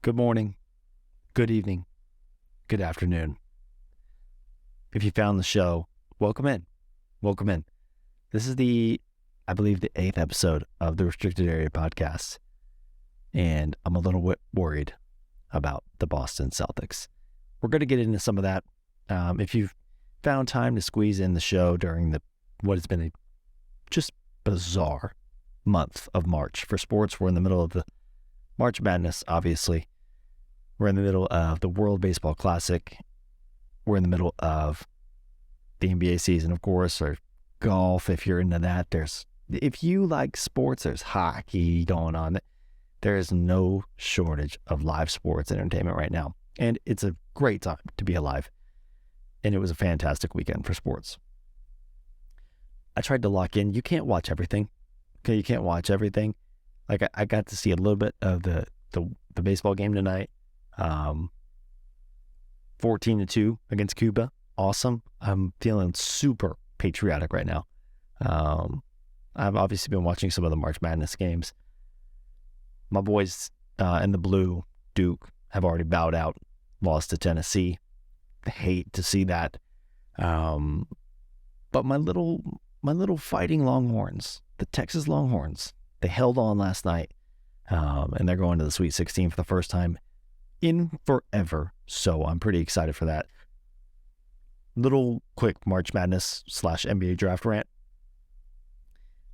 Good morning, good evening, good afternoon. If you found the show, welcome in. Welcome in. This is I believe, the 8th episode of the Restricted Area Podcast, and I'm a little worried about the Boston Celtics. We're going to get into some of that. If you've found time to squeeze in the show during what has been a just bizarre month of March for sports, we're in the middle of the March Madness, obviously. We're in the middle of the World Baseball Classic. We're in the middle of the NBA season, of course, or golf, if you're into that. If you like sports, there's hockey going on. There is no shortage of live sports entertainment right now. And it's a great time to be alive. And it was a fantastic weekend for sports. I tried to lock in. You can't watch everything. Okay, you can't watch everything. Like I got to see a little bit of the baseball game tonight. 14-2 against Cuba. Awesome. I'm feeling super patriotic right now. I've obviously been watching some of the March Madness games. My boys in the blue, Duke, have already bowed out, lost to Tennessee. I hate to see that. But my little fighting Longhorns, the Texas Longhorns, they held on last night, and they're going to the Sweet 16 for the first time in forever. So I'm pretty excited for that. Little quick March Madness / NBA draft rant.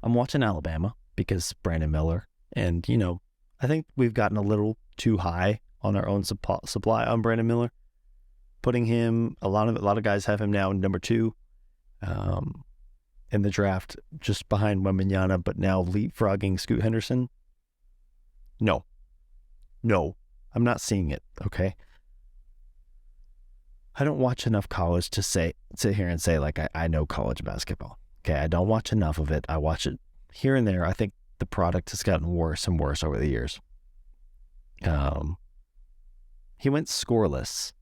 I'm watching Alabama because Brandon Miller, and I think we've gotten a little too high on our own supply on Brandon Miller, putting him. A lot of guys have him now number 2 in the draft, just behind Wembanyama, but now leapfrogging Scoot Henderson. No, I'm not seeing it. Okay. I don't watch enough college to sit here and say like I know college basketball. Okay, I don't watch enough of it. I watch it here and there. I think the product has gotten worse and worse over the years. He went scoreless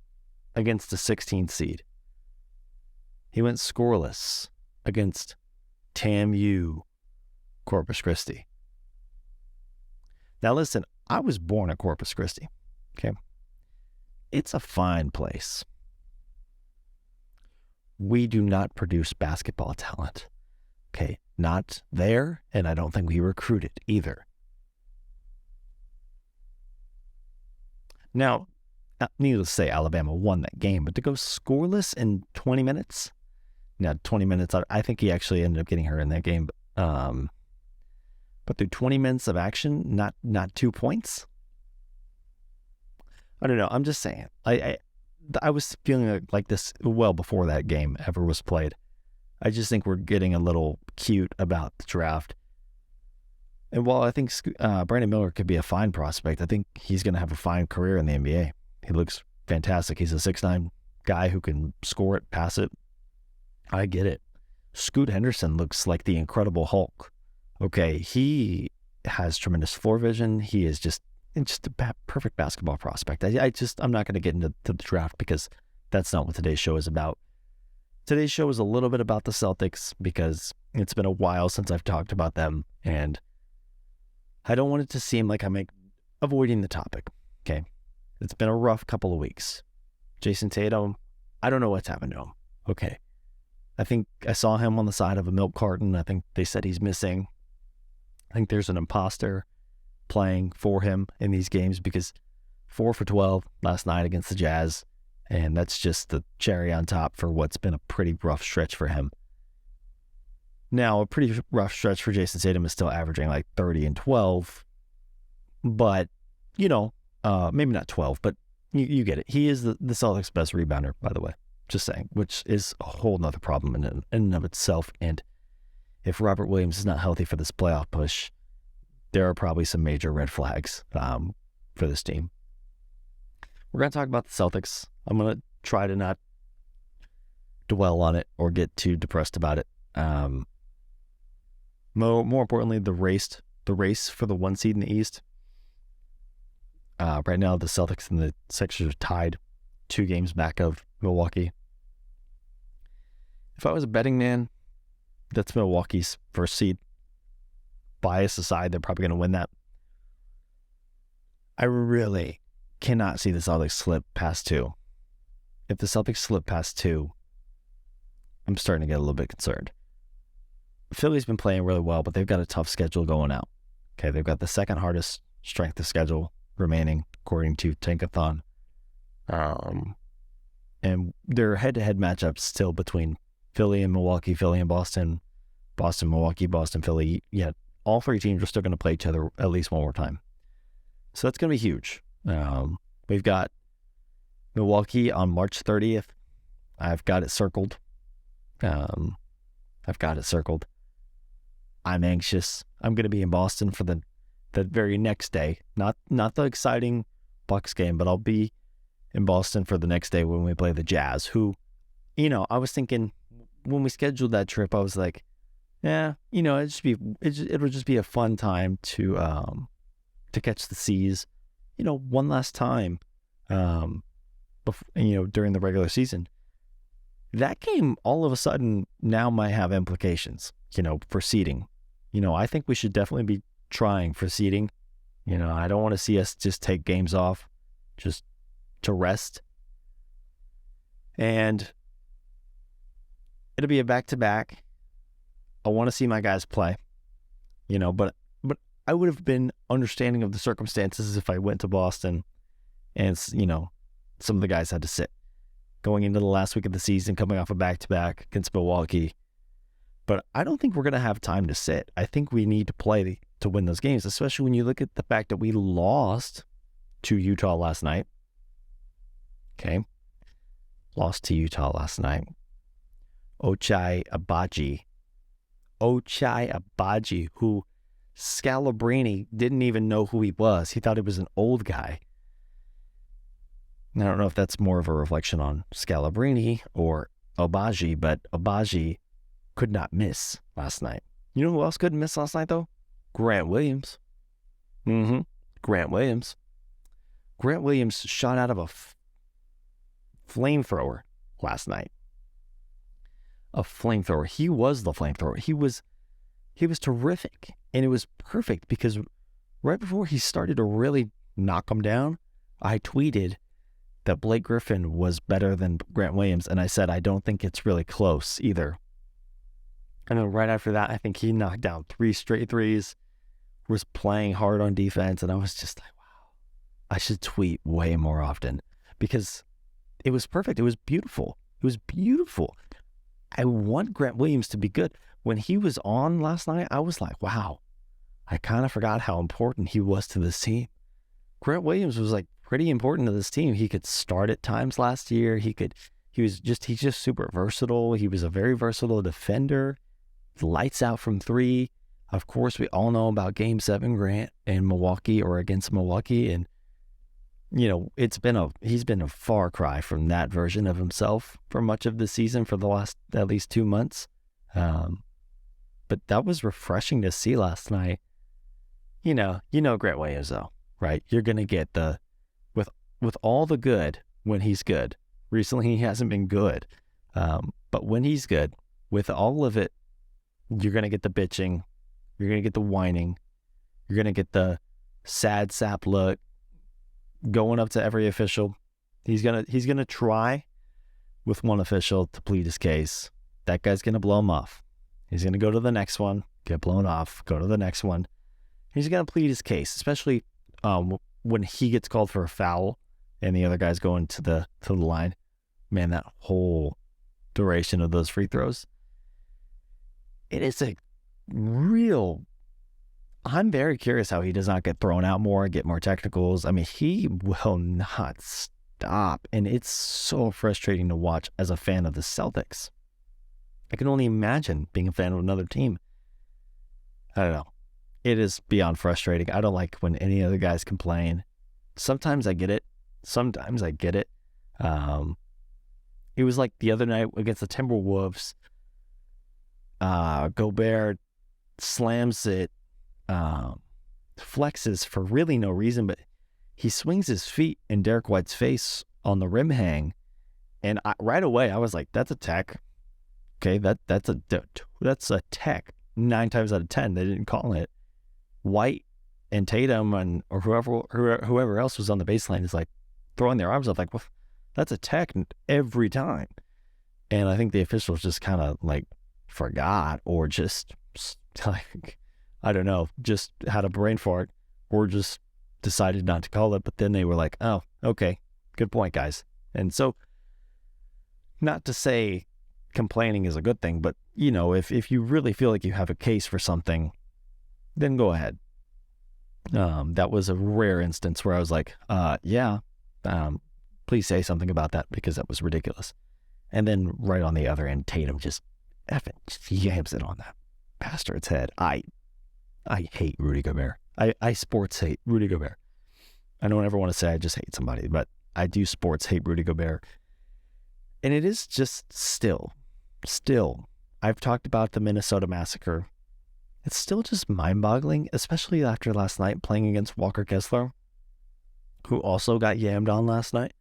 against the 16th seed. He went scoreless against TAMU Corpus Christi. Now listen, I was born at Corpus Christi. Okay, it's a fine place. We do not produce basketball talent. Okay, not there, and I don't think we recruit it either. Now, needless to say, Alabama won that game, but to go scoreless in 20 minutes? Now, 20 minutes, I think he actually ended up getting hurt in that game. But through 20 minutes of action, not 2 points? I don't know. I'm just saying. I was feeling like this well before that game ever was played. I just think we're getting a little cute about the draft. And while I think Brandon Miller could be a fine prospect, I think he's going to have a fine career in the NBA. He looks fantastic. He's a 6'9" guy who can score it, pass it. I get it. Scoot Henderson looks like the Incredible Hulk. Okay, he has tremendous floor vision. He is just a perfect basketball prospect. I'm not going to get into the draft because that's not what today's show is about. Today's show is a little bit about the Celtics because it's been a while since I've talked about them, and I don't want it to seem like I'm avoiding the topic. Okay, it's been a rough couple of weeks. Jason Tatum, I don't know what's happened to him. Okay, I think I saw him on the side of a milk carton. I think they said he's missing. I think there's an imposter playing for him in these games because 4 for 12 last night against the Jazz, and that's just the cherry on top for what's been a pretty rough stretch for him. Now, a pretty rough stretch for Jason Tatum is still averaging like 30 and 12, but, maybe not 12, but you get it. He is the Celtics' best rebounder, by the way, just saying, which is a whole nother problem in and of itself. And if Robert Williams is not healthy for this playoff push, there are probably some major red flags for this team. We're going to talk about the Celtics. I'm going to try to not dwell on it or get too depressed about it. More importantly, the race for the 1 seed in the East. Right now, the Celtics and the Sixers are tied 2 games back of Milwaukee. If I was a betting man, that's Milwaukee's first seed. Bias aside, they're probably going to win that. I really cannot see the Celtics slip past 2. If the Celtics slip past 2, I'm starting to get a little bit concerned. Philly's been playing really well, but they've got a tough schedule going out. Okay, they've got the second hardest strength of schedule remaining, according to Tankathon. And their head-to-head matchups still between Philly and Milwaukee, Philly and Boston, Boston, Milwaukee, Boston, Philly. Yeah, all 3 teams are still going to play each other at least one more time. So that's going to be huge. We've got Milwaukee on March 30th. I've got it circled. I'm anxious. I'm going to be in Boston for the very next day. Not the exciting Bucks game, but I'll be in Boston for the next day when we play the Jazz, who, I was thinking when we scheduled that trip, I was like, yeah, it'll just be a fun time to catch the C's, one last time, during the regular season. That game all of a sudden now might have implications, for seeding. I think we should definitely be trying for seeding. I don't want to see us just take games off just to rest. And it'll be a back-to-back. I want to see my guys play, but I would have been understanding of the circumstances if I went to Boston and, some of the guys had to sit going into the last week of the season, coming off a back-to-back against Milwaukee. But I don't think we're going to have time to sit. I think we need to play to win those games, especially when you look at the fact that we lost to Utah last night. Okay. Lost to Utah last night. Ochai Agbaji, who Scalabrine didn't even know who he was. He thought he was an old guy. And I don't know if that's more of a reflection on Scalabrine or Agbaji, but Agbaji could not miss last night. You know who else couldn't miss last night, though? Grant Williams. Grant Williams. Grant Williams shot out of a flamethrower last night. A flamethrower. He was the flamethrower. He was terrific. And it was perfect because right before he started to really knock him down, I tweeted that Blake Griffin was better than Grant Williams. And I said, I don't think it's really close either. And then right after that, I think he knocked down 3 straight threes, was playing hard on defense. And I was just like, wow, I should tweet way more often because it was perfect. It was beautiful. I want Grant Williams to be good. When he was on last night, I was like, wow, I kind of forgot how important he was to this team. Grant Williams was like pretty important to this team. He could start at times last year. He's just super versatile. He was a very versatile defender. Lights out from 3. Of course, we all know about Game 7 Grant in Milwaukee or against Milwaukee. And, he's been a far cry from that version of himself for much of the season for the last at least 2 months. But that was refreshing to see last night. Grant Williams, though, right? You're going to get with all the good when he's good. Recently, he hasn't been good. But when he's good, with all of it, you're going to get the bitching. You're going to get the whining. You're going to get the sad sap look going up to every official. He's going to try with one official to plead his case. That guy's going to blow him off. He's going to go to the next one, get blown off, go to the next one. He's going to plead his case, especially when he gets called for a foul and the other guy's going to the line. Man, that whole duration of those free throws. It is a real... I'm very curious how he does not get thrown out more, get more technicals. I mean, he will not stop. And it's so frustrating to watch as a fan of the Celtics. I can only imagine being a fan of another team. I don't know. It is beyond frustrating. I don't like when any other guys complain. Sometimes I get it. It was like the other night against the Timberwolves. Gobert slams it, flexes for really no reason, but he swings his feet in Derek White's face on the rim hang. And right away, I was like, that's a tech. Okay, that's a tech. 9 times out of 10, they didn't call it. White And Tatum or whoever else was on the baseline is like throwing their arms up like, well, that's a tech every time. And I think the officials just kind of like forgot or just like, I don't know, just had a brain fart or just decided not to call it. But then they were like, oh, okay, good point, guys. And so not to say complaining is a good thing, but if you really feel like you have a case for something, then go ahead. That was a rare instance where I was like, please say something about that because that was ridiculous. And then right on the other end, Tatum just effing yams it on that bastard's head. I hate Rudy Gobert. I sports hate Rudy Gobert. I don't ever want to say I just hate somebody, but I do sports hate Rudy Gobert. And it is just still, I've talked about the Minnesota Massacre. It's still just mind-boggling, especially after last night playing against Walker Kessler, who also got yammed on last night.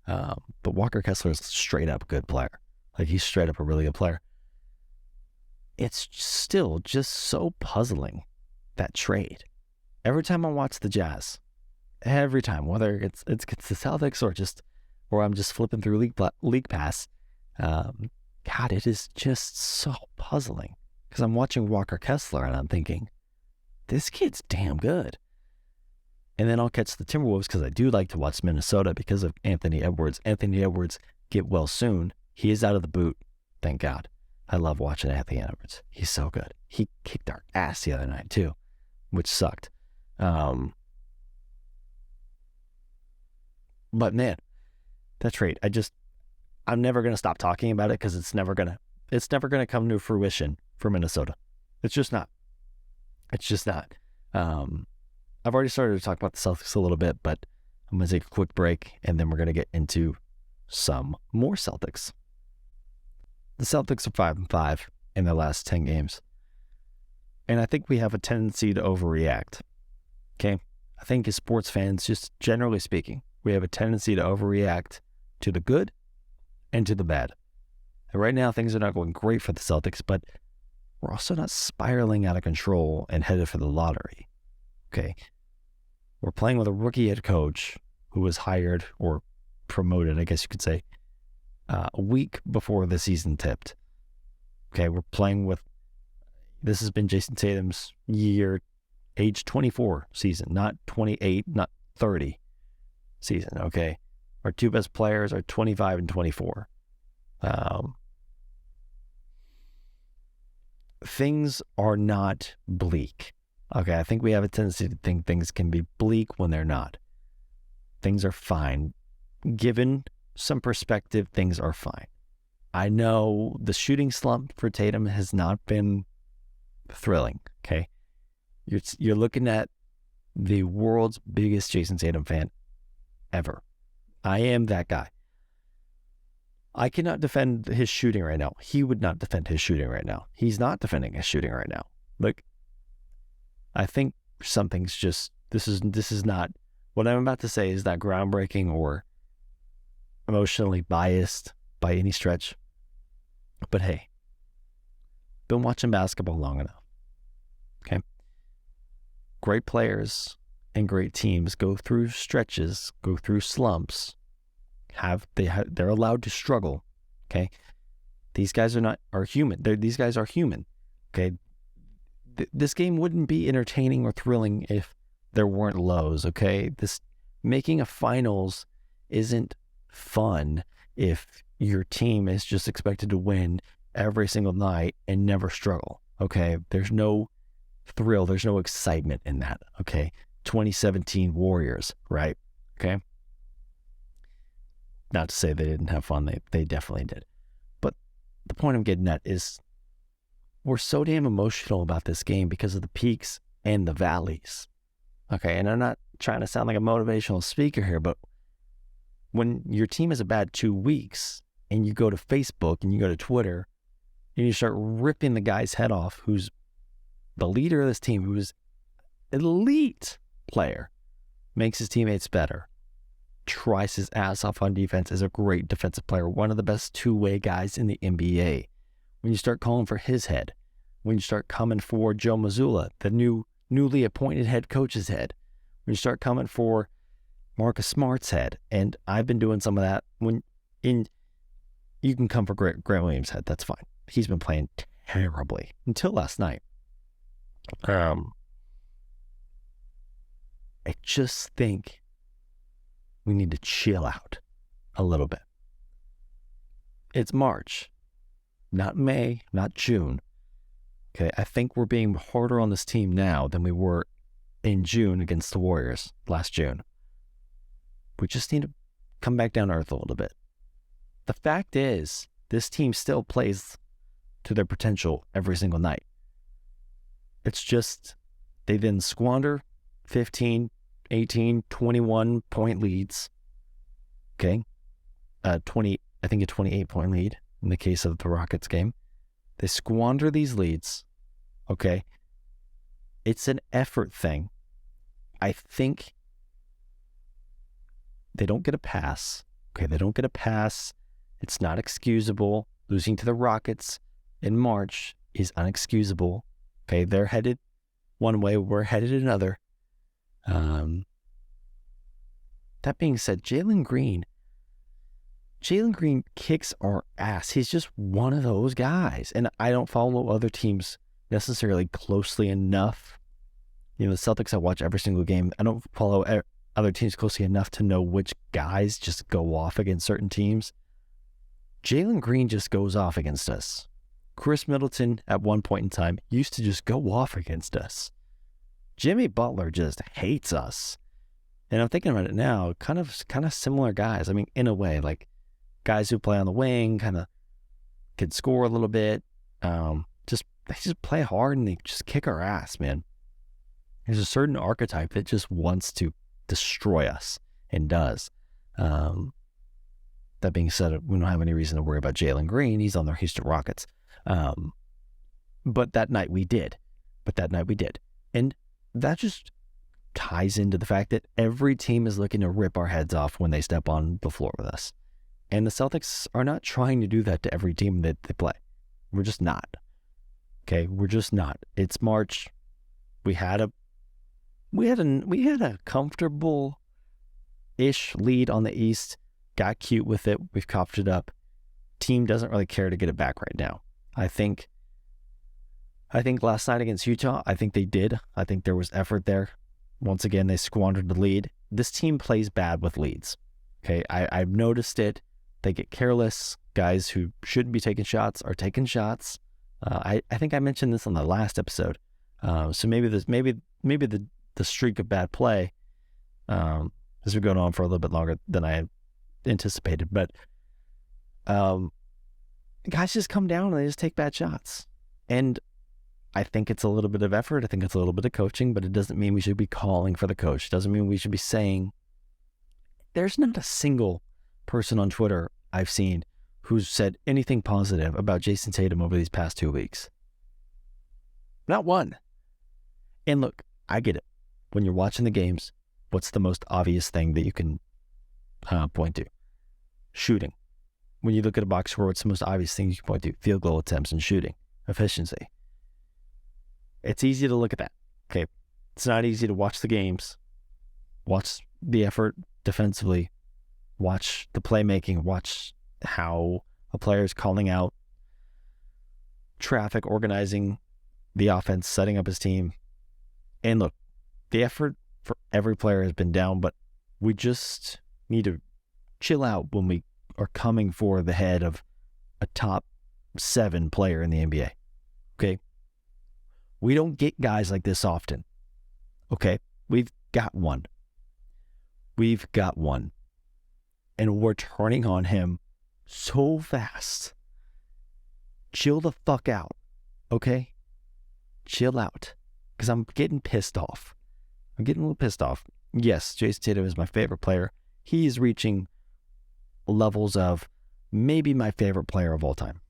But Walker Kessler is straight up a good player. Like, he's straight up a really good player. It's still just so puzzling, that trade. Every time I watch the Jazz, every time, whether it's the Celtics or I'm just flipping through League Pass, God, it is just so puzzling. Because I'm watching Walker Kessler and I'm thinking, this kid's damn good. And then I'll catch the Timberwolves because I do like to watch Minnesota because of Anthony Edwards. Anthony Edwards, get well soon. He is out of the boot, thank God. I love watching Anthony Edwards. He's so good. He kicked our ass the other night too, which sucked. But man, that trade, I'm never going to stop talking about it because it's never going to come to fruition for Minnesota. It's just not. I've already started to talk about the Celtics a little bit, but I'm going to take a quick break and then we're going to get into some more Celtics. The Celtics are 5-5 in their last 10 games. And I think we have a tendency to overreact. Okay? I think as sports fans, just generally speaking, we have a tendency to overreact to the good and to the bad. And right now, things are not going great for the Celtics, but we're also not spiraling out of control and headed for the lottery. Okay? We're playing with a rookie head coach who was hired or promoted, I guess you could say, a week before the season tipped. Okay, we're playing with, this has been Jason Tatum's year, age 24 season, not 28, not 30 season, okay? Our two best players are 25 and 24. Things are not bleak. Okay, I think we have a tendency to think things can be bleak when they're not. Things are fine. Given some perspective, things are fine. I know the shooting slump for Tatum has not been thrilling, okay? You're looking at the world's biggest Jason Tatum fan ever. I am that guy. I cannot defend his shooting right now. He would not defend his shooting right now. He's not defending his shooting right now. Like, I think something's just, this is not, what I'm about to say is not groundbreaking or emotionally biased by any stretch. But hey, been watching basketball long enough. Okay? Great players and great teams go through stretches, go through slumps. They're allowed to struggle. Okay? These guys are human. These guys are human. Okay? This game wouldn't be entertaining or thrilling if there weren't lows, okay? Making a finals isn't fun if your team is just expected to win every single night and never struggle, okay? There's no thrill, there's no excitement in that, okay? 2017 Warriors, right? Okay? Not to say they didn't have fun, they definitely did. But the point I'm getting at is we're so damn emotional about this game because of the peaks and the valleys. Okay, and I'm not trying to sound like a motivational speaker here, but when your team has a bad 2 weeks and you go to Facebook and you go to Twitter and you start ripping the guy's head off who's the leader of this team, who's an elite player, makes his teammates better, tries his ass off on defense, is a great defensive player, one of the best two-way guys in the NBA. When you start calling for his head, when you start coming for Joe Mazzulla, the new newly appointed head coach's head, when you start coming for Marcus Smart's head, and I've been doing some of that. You can come for Grant Williams' head, that's fine. He's been playing terribly until last night. I just think we need to chill out a little bit. It's March, not May, not June. Okay, I think we're being harder on this team now than we were in June against the Warriors last June. We just need to come back down to earth a little bit. The fact is, this team still plays to their potential every single night. It's just they then squander 15, 18, 21 point leads. Okay, I think a 28-point lead in the case of the Rockets game. They squander these leads. Okay, it's an effort thing. I think they don't get a pass. Okay, they don't get a pass. It's not excusable. Losing to the Rockets in March is unexcusable. Okay, they're headed one way, we're headed another. That being said, Jalen Green kicks our ass. He's just one of those guys. And I don't follow other teams necessarily closely enough. The Celtics, I watch every single game. I don't follow other teams closely enough to know which guys just go off against certain teams. Jalen Green just goes off against us. Chris Middleton, at one point in time, used to just go off against us. Jimmy Butler just hates us. And I'm thinking about it now, kind of similar guys. I mean, in a way, like guys who play on the wing, kind of could score a little bit. They just play hard and they just kick our ass, man. There's a certain archetype that just wants to destroy us and does. That being said, we don't have any reason to worry about Jalen Green. He's on the Houston Rockets. But that night we did. And that just ties into the fact that every team is looking to rip our heads off when they step on the floor with us. And the Celtics are not trying to do that to every team that they play. We're just not. Okay, we're just not. It's March. We had a comfortable-ish lead on the East. Got cute with it. We've coughed it up. Team doesn't really care to get it back right now. I think last night against Utah, I think they did. I think there was effort there. Once again, they squandered the lead. This team plays bad with leads. Okay, I've noticed it. They get careless. Guys who shouldn't be taking shots are taking shots. I think I mentioned this on the last episode. So maybe the streak of bad play has been going on for a little bit longer than I had anticipated. But guys just come down and they just take bad shots. And I think it's a little bit of effort. I think it's a little bit of coaching, but it doesn't mean we should be calling for the coach. It doesn't mean we should be saying. There's not a single person on Twitter I've seen who's said anything positive about Jason Tatum over these past 2 weeks. Not one. And look, I get it. When you're watching the games, what's the most obvious thing that you can point to? Shooting. When you look at a box score, what's the most obvious thing you can point to? Field goal attempts and shooting. Efficiency. It's easy to look at that. Okay. It's not easy to watch the games, watch the effort defensively, watch the playmaking, watch how a player is calling out traffic, organizing the offense, setting up his team. And look, the effort for every player has been down, but we just need to chill out when we are coming for the head of a top 7 player in the NBA. Okay? We don't get guys like this often. Okay? We've got one. And we're turning on him so fast. Chill the fuck out. Okay? Chill out. Because I'm getting pissed off. I'm getting a little pissed off. Yes, Jason Tatum is my favorite player. He's reaching levels of maybe my favorite player of all time.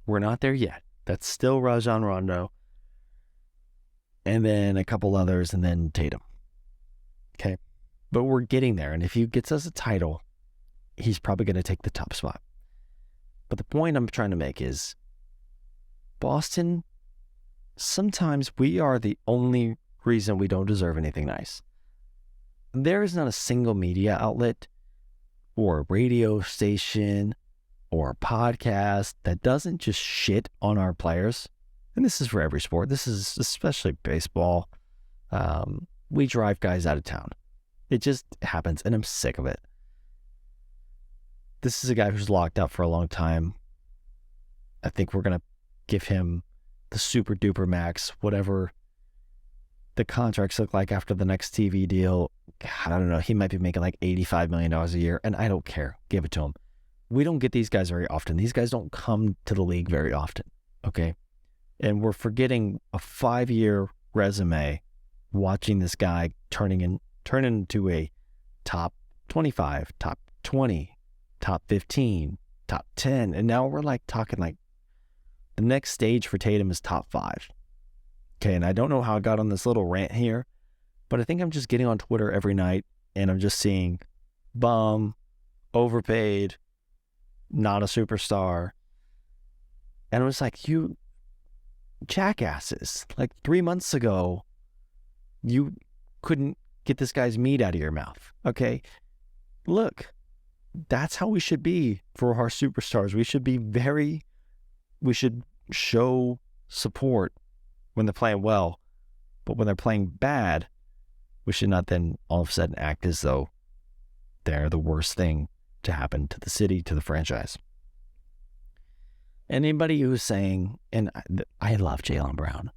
We're not there yet. That's still Rajon Rondo. And then a couple others, and then Tatum. Okay? But we're getting there. And if he gets us a title, he's probably going to take the top spot. But the point I'm trying to make is Boston sometimes we are the only reason we don't deserve anything nice. There is not a single media outlet or a radio station or a podcast that doesn't just shit on our players. And this is for every sport. This is especially baseball. We drive guys out of town. It just happens, and I'm sick of it. This is a guy who's locked out for a long time. I think we're going to give him the super duper max, whatever the contracts look like after the next TV deal. God, I don't know. He might be making like $85 million a year, and I don't care. Give it to him. We don't get these guys very often. These guys don't come to the league very often, okay? And we're forgetting a 5-year resume watching this guy turn into a top 25, top 20, top 15, top 10. And now we're like talking like the next stage for Tatum is top 5. Okay, and I don't know how I got on this little rant here, but I think I'm just getting on Twitter every night and I'm just seeing bum, overpaid, not a superstar. And I was like, you jackasses. Like 3 months ago, you couldn't get this guy's meat out of your mouth. Okay? Look, that's how we should be for our superstars. We should show support when they're playing well, but when they're playing bad, we should not then all of a sudden act as though they're the worst thing to happen to the city, to the franchise. Anybody who's saying, and I love Jaylen Brown.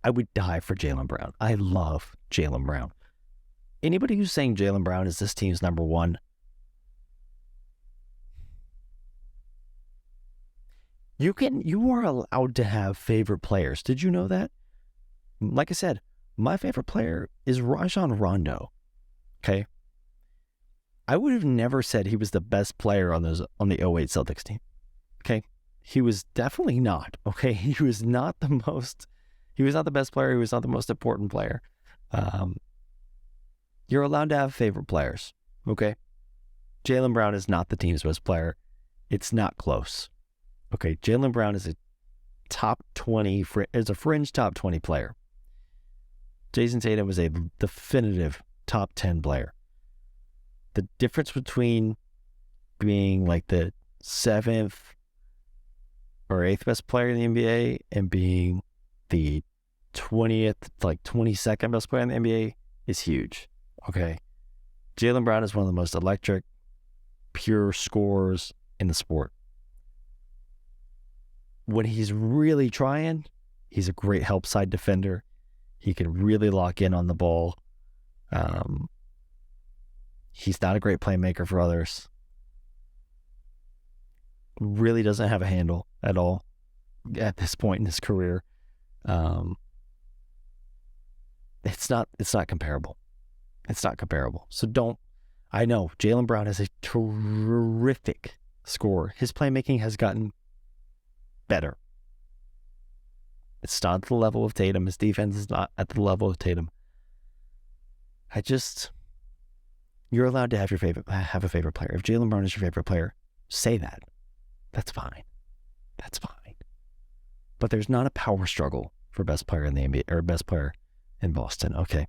I would die for Jaylen Brown. I love Jaylen Brown. Anybody who's saying Jaylen Brown is this team's number one, you are allowed to have favorite players. Did you know that? Like I said, my favorite player is Rajon Rondo. Okay. I would have never said he was the best player on the 08 Celtics team. Okay. He was definitely not. Okay. He was not the best player. He was not the most important player. You're allowed to have favorite players. Okay. Jaylen Brown is not the team's best player. It's not close. Okay. Jaylen Brown is a top 20, is a fringe top 20 player. Jason Tatum was a definitive top 10 player. The difference between being like the 7th or 8th best player in the NBA and being the 20th, like 22nd best player in the NBA is huge. Okay. Jaylen Brown is one of the most electric, pure scorers in the sport. When he's really trying, he's a great help side defender. He can really lock in on the ball. He's not a great playmaker for others. Really doesn't have a handle at all at this point in his career. It's not comparable. It's not comparable. So I know Jaylen Brown is a terrific scorer. His playmaking has gotten better. It's not at the level of Tatum. His defense is not at the level of Tatum. You're allowed to have a favorite player. If Jaylen Brown is your favorite player, say that. That's fine. That's fine. But there's not a power struggle for best player in the NBA or best player in Boston. Okay.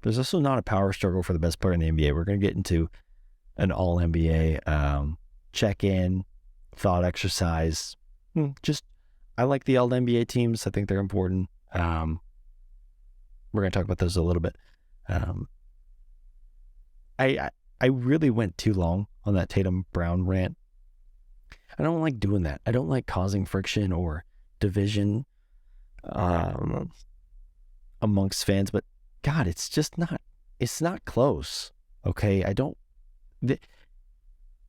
There's also not a power struggle for the best player in the NBA. We're going to get into an all NBA check-in, thought exercise. I like the all NBA teams. I think they're important. We're going to talk about those a little bit. I really went too long on that Tatum Brown rant. I don't like doing that. I don't like causing friction or division amongst fans, but God, it's not close. Okay.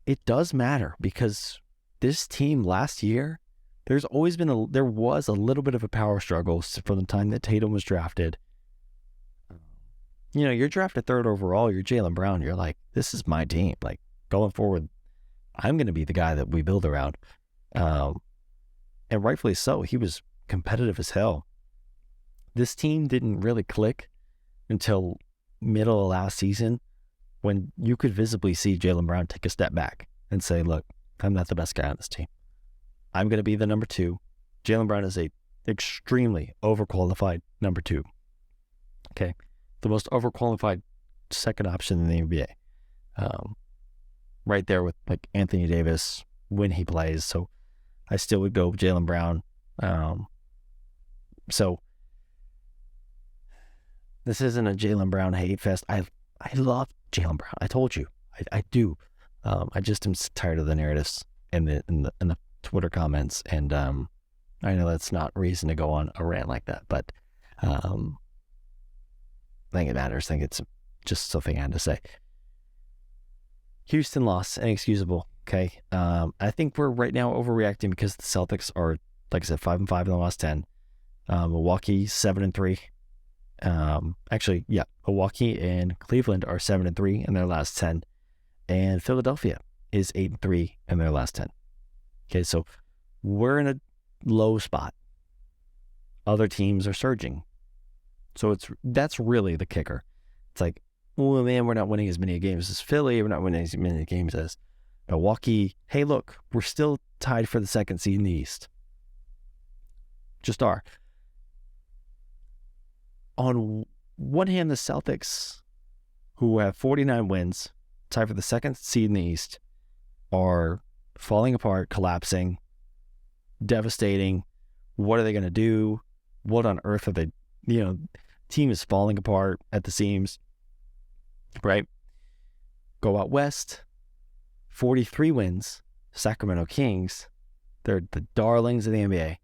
It does matter because this team last year, there was a little bit of a power struggle from the time that Tatum was drafted. You know, you're drafted 3rd overall, you're Jaylen Brown, you're like, this is my team. Like, going forward, I'm going to be the guy that we build around. And rightfully so. He was competitive as hell. This team didn't really click until middle of last season when you could visibly see Jaylen Brown take a step back and say, look, I'm not the best guy on this team. I'm going to be the number 2. Jaylen Brown is a extremely overqualified number 2. Okay. The most overqualified second option in the NBA. Right there with like Anthony Davis when he plays. So I still would go Jaylen Brown. So this isn't a Jaylen Brown hate fest. I love Jaylen Brown. I told you. I do. I just am tired of the narratives in the Twitter comments, and I know that's not reason to go on a rant like that, but I think it matters. I think it's just something I had to say. Houston lost, inexcusable. Okay, I think we're right now overreacting because the Celtics are, like I said, 5-5 in the last 10. Milwaukee 7-3. Actually, yeah, Milwaukee and Cleveland are 7-3 in their last 10, and Philadelphia is 8-3 in their last 10. Okay, so we're in a low spot. Other teams are surging, so that's really the kicker. It's like, oh man, we're not winning as many games as Philly. We're not winning as many games as Milwaukee. Hey, look, we're still tied for the second seed in the East. Just are. On one hand, the Celtics, who have 49 wins, tied for the second seed in the East, are falling apart, collapsing, devastating. What are they going to do? What on earth are they? Team is falling apart at the seams, right? Go out west, 43 wins, Sacramento Kings. They're the darlings of the NBA.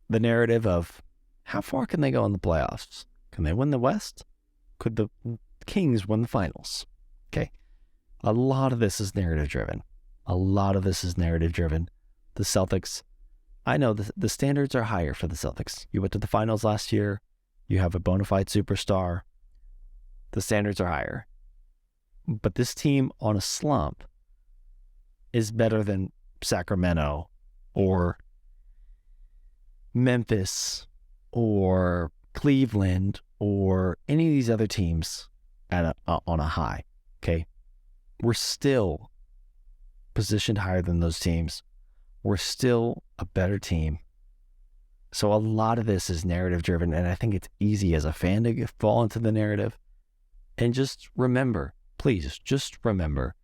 The narrative of how far can they go in the playoffs? Can they win the West? Could the Kings win the finals? Okay. A lot of this is narrative driven. The Celtics, I know the standards are higher for the Celtics. You went to the finals last year. You have a bona fide superstar. The standards are higher. But this team on a slump is better than Sacramento or Memphis or Cleveland or any of these other teams on a high. Okay, we're still positioned higher than those teams. We're still a better team. So a lot of this is narrative driven, and I think it's easy as a fan to fall into the narrative. And just remember, please, just remember,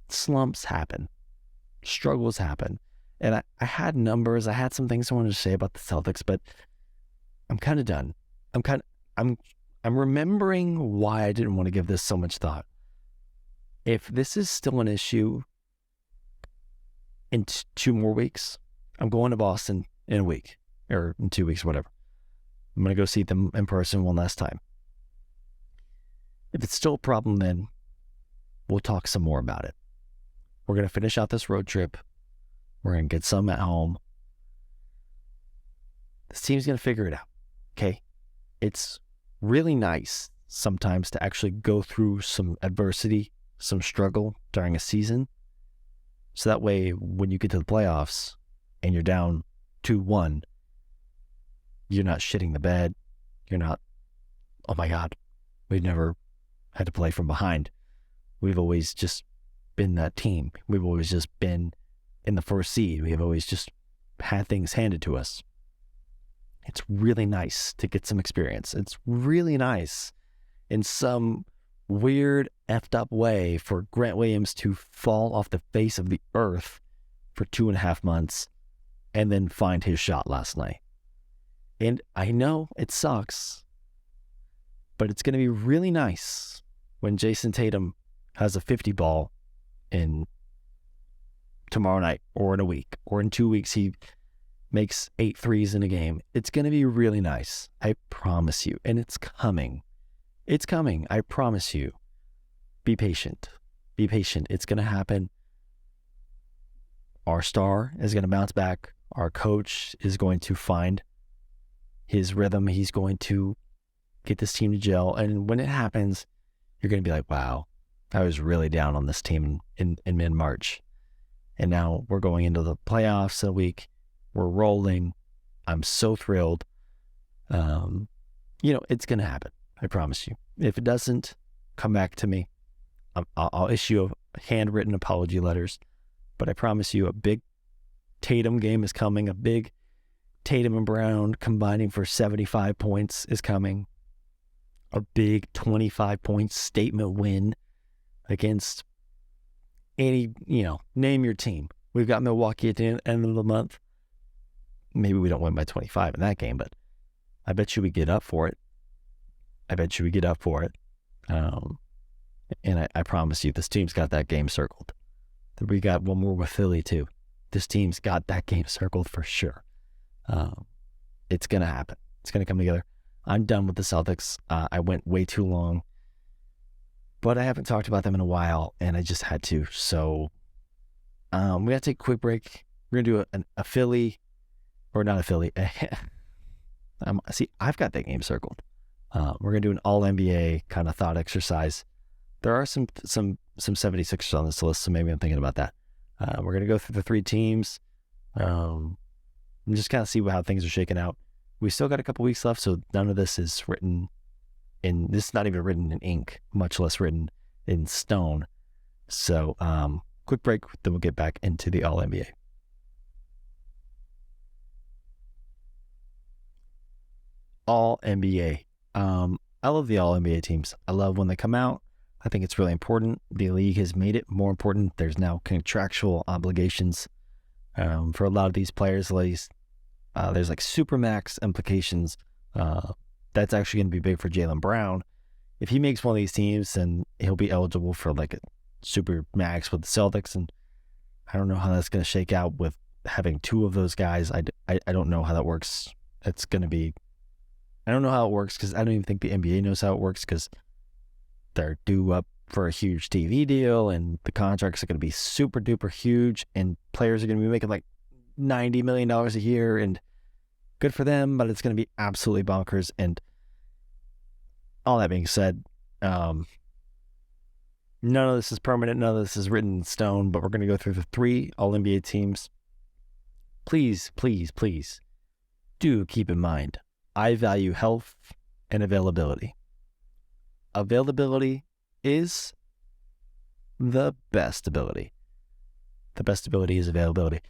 slumps happen, struggles happen. And I had numbers, I had some things I wanted to say about the Celtics, but I'm kind of done. I'm remembering why I didn't want to give this so much thought. If this is still an issue in 2 more weeks, I'm going to Boston in a week, or in 2 weeks, whatever. I'm going to go see them in person one last time. If it's still a problem, then we'll talk some more about it. We're going to finish out this road trip. We're going to get some at home. This team's going to figure it out, okay? It's really nice sometimes to actually go through some adversity, some struggle during a season. So that way, when you get to the playoffs and you're down 2-1, you're not shitting the bed. You're not, oh my God, we've never had to play from behind. We've always just been that team. We've always just been in the first seed. We have always just had things handed to us. It's really nice to get some experience. It's really nice in some weird effed up way for Grant Williams to fall off the face of the earth for 2.5 months and then find his shot last night. And I know it sucks, but it's going to be really nice when Jason Tatum has a 50 ball in tomorrow night or in a week or in 2 weeks he makes 8 threes in a game. It's going to be really nice. I promise you. And it's coming. It's coming. I promise you. Be patient. Be patient. It's going to happen. Our star is going to bounce back. Our coach is going to find his rhythm. He's going to get this team to gel. And when it happens, you're going to be like, wow, I was really down on this team in mid-March. And now we're going into the playoffs in a week. We're rolling. I'm so thrilled. It's going to happen. I promise you. If it doesn't, come back to me. I'll issue handwritten apology letters. But I promise you, a big Tatum game is coming. A big Tatum and Brown combining for 75 points is coming. A big 25-point statement win against any, name your team. We've got Milwaukee at the end of the month. Maybe we don't win by 25 in that game, but I bet you we get up for it. And I promise you, this team's got that game circled. We got one more with Philly, too. This team's got that game circled for sure. It's going to happen. It's going to come together. I'm done with the Celtics. I went way too long, but I haven't talked about them in a while, and I just had to. So we got to take a quick break. We're going to do a Philly, or not a Philly. See, I've got that game circled. We're going to do an all-NBA kind of thought exercise. There are some 76ers on this list, so maybe I'm thinking about that. We're going to go through the 3 teams and just kind of see how things are shaking out. We still got a couple weeks left, so none of this is written this is not even written in ink, much less written in stone. So quick break, then we'll get back into the All-NBA. All-NBA. I love the All-NBA teams. I love when they come out. I think it's really important. The league has made it more important. There's now contractual obligations for a lot of these players. At least there's like supermax implications. That's actually going to be big for Jaylen Brown. If he makes one of these teams, then he'll be eligible for like a super max with the Celtics. And I don't know how that's going to shake out with having 2 of those guys. I don't know how that works. It's going to be, I don't know how it works because I don't even think the NBA knows how it works because they're due up for a huge TV deal and the contracts are going to be super duper huge and players are going to be making like $90 million a year and good for them, but it's going to be absolutely bonkers. And all that being said, none of this is permanent. None of this is written in stone, but we're going to go through the 3 All-NBA teams. Please, please, please do keep in mind, I value health and availability. Availability is the best ability. The best ability is availability.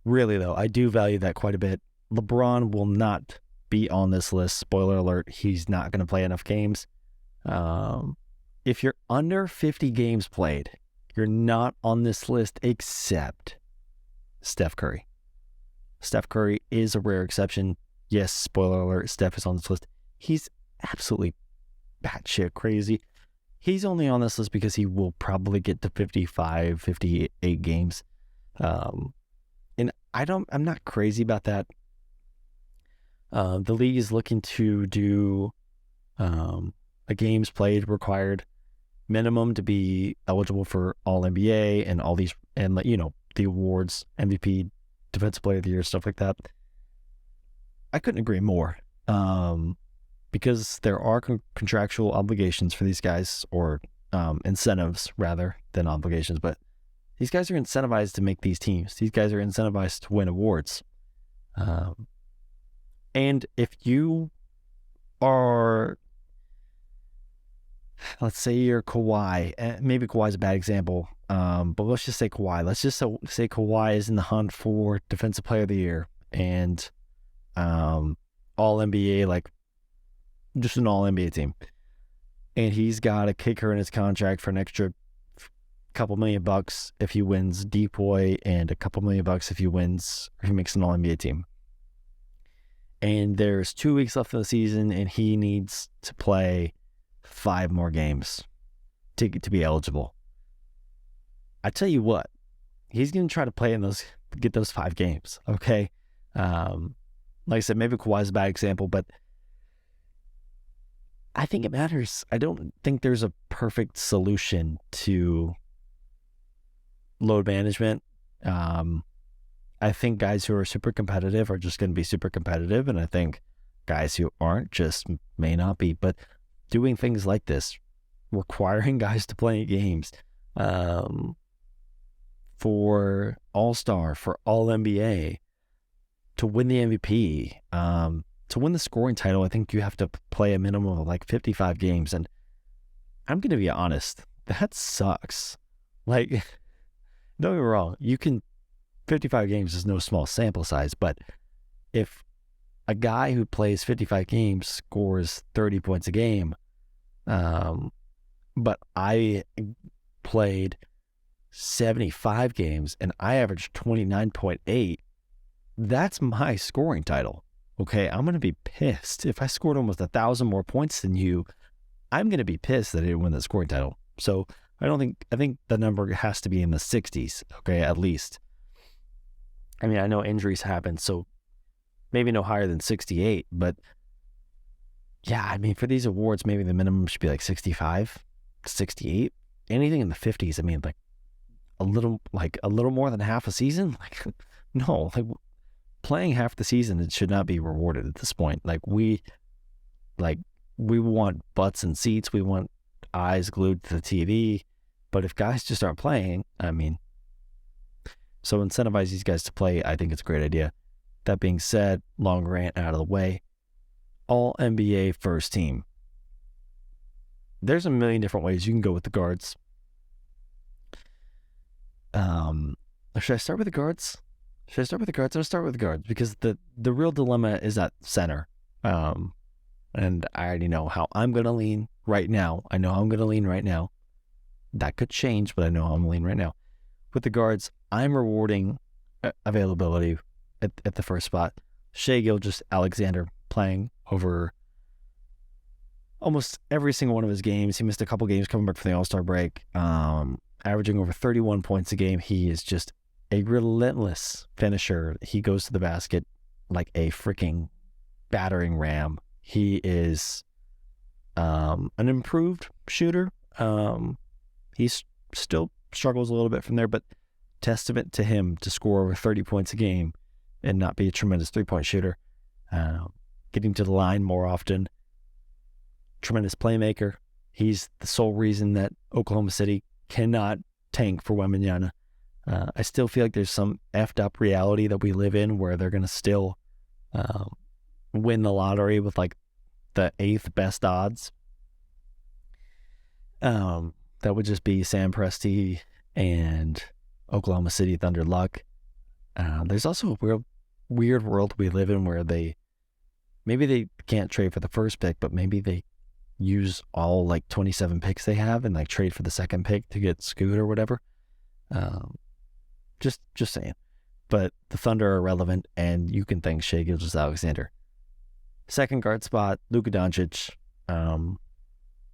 Really, though, I do value that quite a bit. LeBron will not be on this list. Spoiler alert, he's not going to play enough games. If you're under 50 games played, you're not on this list except Steph Curry. Steph Curry is a rare exception. Yes, spoiler alert, Steph is on this list. He's absolutely batshit crazy. He's only on this list because he will probably get to 55, 58 games. And I'm not crazy about that. The league is looking to do a games played required minimum to be eligible for All NBA and all these, and the awards, MVP, Defensive Player of the Year, stuff like that. I couldn't agree more. Because there are contractual obligations for these guys, or incentives rather than obligations, but these guys are incentivized to make these teams. These guys are incentivized to win awards. And if you are, let's say you're Kawhi, maybe Kawhi's a bad example, but let's just say Kawhi. Let's just say Kawhi is in the hunt for Defensive Player of the Year and All NBA, like just an All NBA team, and he's got a kicker in his contract for an extra couple $1 million if he wins Depoy and a couple $1 million if he makes an All NBA team. And there's 2 weeks left in the season, and he needs to play 5 more games to be eligible. I tell you what, he's going to try to play in get those 5 games. Okay, like I said, maybe Kawhi's a bad example, but I think it matters. I don't think there's a perfect solution to load management. I think guys who are super competitive are just going to be super competitive, and I think guys who aren't just may not be. But doing things like this, requiring guys to play games for All-Star, for All-NBA, to win the MVP, to win the scoring title, I think you have to play a minimum of like 55 games. And I'm going to be honest, that sucks. Like, don't get me wrong, 55 games is no small sample size, but if a guy who plays 55 games scores 30 points a game, but I played 75 games and I averaged 29.8, that's my scoring title. Okay, I'm going to be pissed. If I scored almost 1,000 more points than you, I'm going to be pissed that I didn't win the scoring title. So I think the number has to be in the 60s, okay, at least. I mean, I know injuries happen, so maybe no higher than 68, but yeah, I mean, for these awards, maybe the minimum should be like 65, 68, anything in the 50s. I mean, like a little more than half a season. Like, no, like playing half the season, it should not be rewarded at this point. We want butts and seats. We want eyes glued to the TV. But if guys just aren't playing, I mean, so incentivize these guys to play. I think it's a great idea. That being said, long rant out of the way. All NBA first team. There's a million different ways you can go with the guards. Should I start with the guards? I'm going to start with the guards because the real dilemma is at center. And I already know how I'm going to lean right now. That could change, but I know how I'm going to lean right now. With the guards, I'm rewarding availability at the first spot. Shai Gilgeous-Alexander playing over almost every single one of his games. He missed a couple games coming back from the All-Star break, averaging over 31 points a game. He is just a relentless finisher. He goes to the basket like a freaking battering ram. He is an improved shooter. He still struggles a little bit from there, but testament to him to score over 30 points a game and not be a tremendous three-point shooter. Getting to the line more often. Tremendous playmaker. He's the sole reason that Oklahoma City cannot tank for Wembanyama. I still feel like there's some effed up reality that we live in where they're going to still win the lottery with like the 8th best odds. That would just be Sam Presti and Oklahoma City Thunder luck. There's also a weird world we live in where maybe they can't trade for the first pick, but maybe they use all like 27 picks they have and like trade for the second pick to get Scoot or whatever. Just saying. But the Thunder are relevant, and you can thank Shai Gilgeous-Alexander. Second guard spot, Luka Doncic.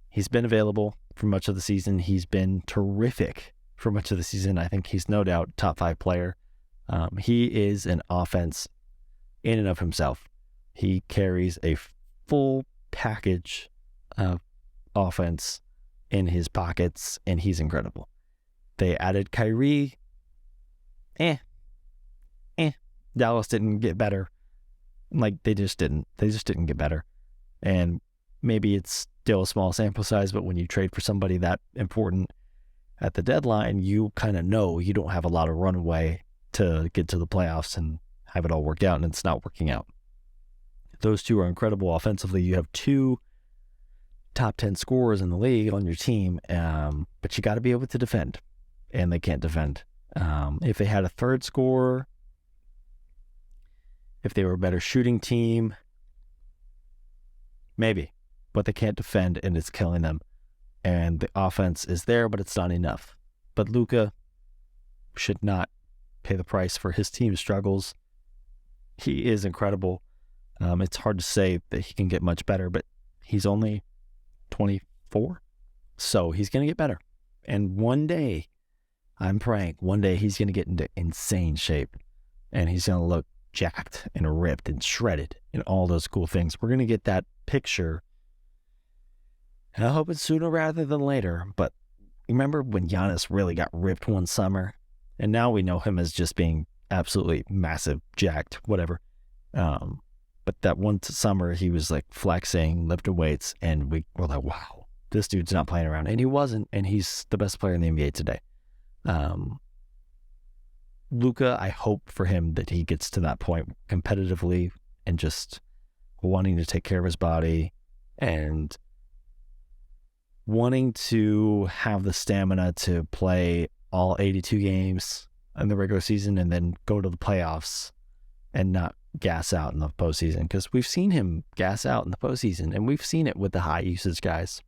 He's been available for much of the season. He's been terrific for much of the season. I think he's no doubt top 5 player. He is an offense in and of himself. He carries a full package of offense in his pockets, and he's incredible. They added Kyrie. Dallas didn't get better. Like, they just didn't get better. And maybe it's still a small sample size, but when you trade for somebody that important at the deadline, you kind of know you don't have a lot of runaway to get to the playoffs and have it all worked out, and it's not working out. Those two are incredible offensively. You have 2 top 10 scorers in the league on your team, but you got to be able to defend, and they can't defend. If they had a third scorer, if they were a better shooting team, maybe, but they can't defend, and it's killing them. And the offense is there, but it's not enough. But Luka should not pay the price for his team's struggles. He is incredible. It's hard to say that he can get much better, but he's only 24, so he's going to get better. And one day, I'm praying, one day he's going to get into insane shape, and he's going to look jacked and ripped and shredded and all those cool things. We're going to get that picture, and I hope it's sooner rather than later. But remember when Giannis really got ripped one summer, and now we know him as just being absolutely massive, jacked, whatever. But that one summer he was like flexing, lifting weights, and we were like, wow, this dude's not playing around. And he wasn't, and he's the best player in the NBA today. Luka, I hope for him that he gets to that point competitively and just wanting to take care of his body and wanting to have the stamina to play all 82 games in the regular season and then go to the playoffs and not gas out in the postseason, because we've seen him gas out in the postseason, and we've seen it with the high usage guys.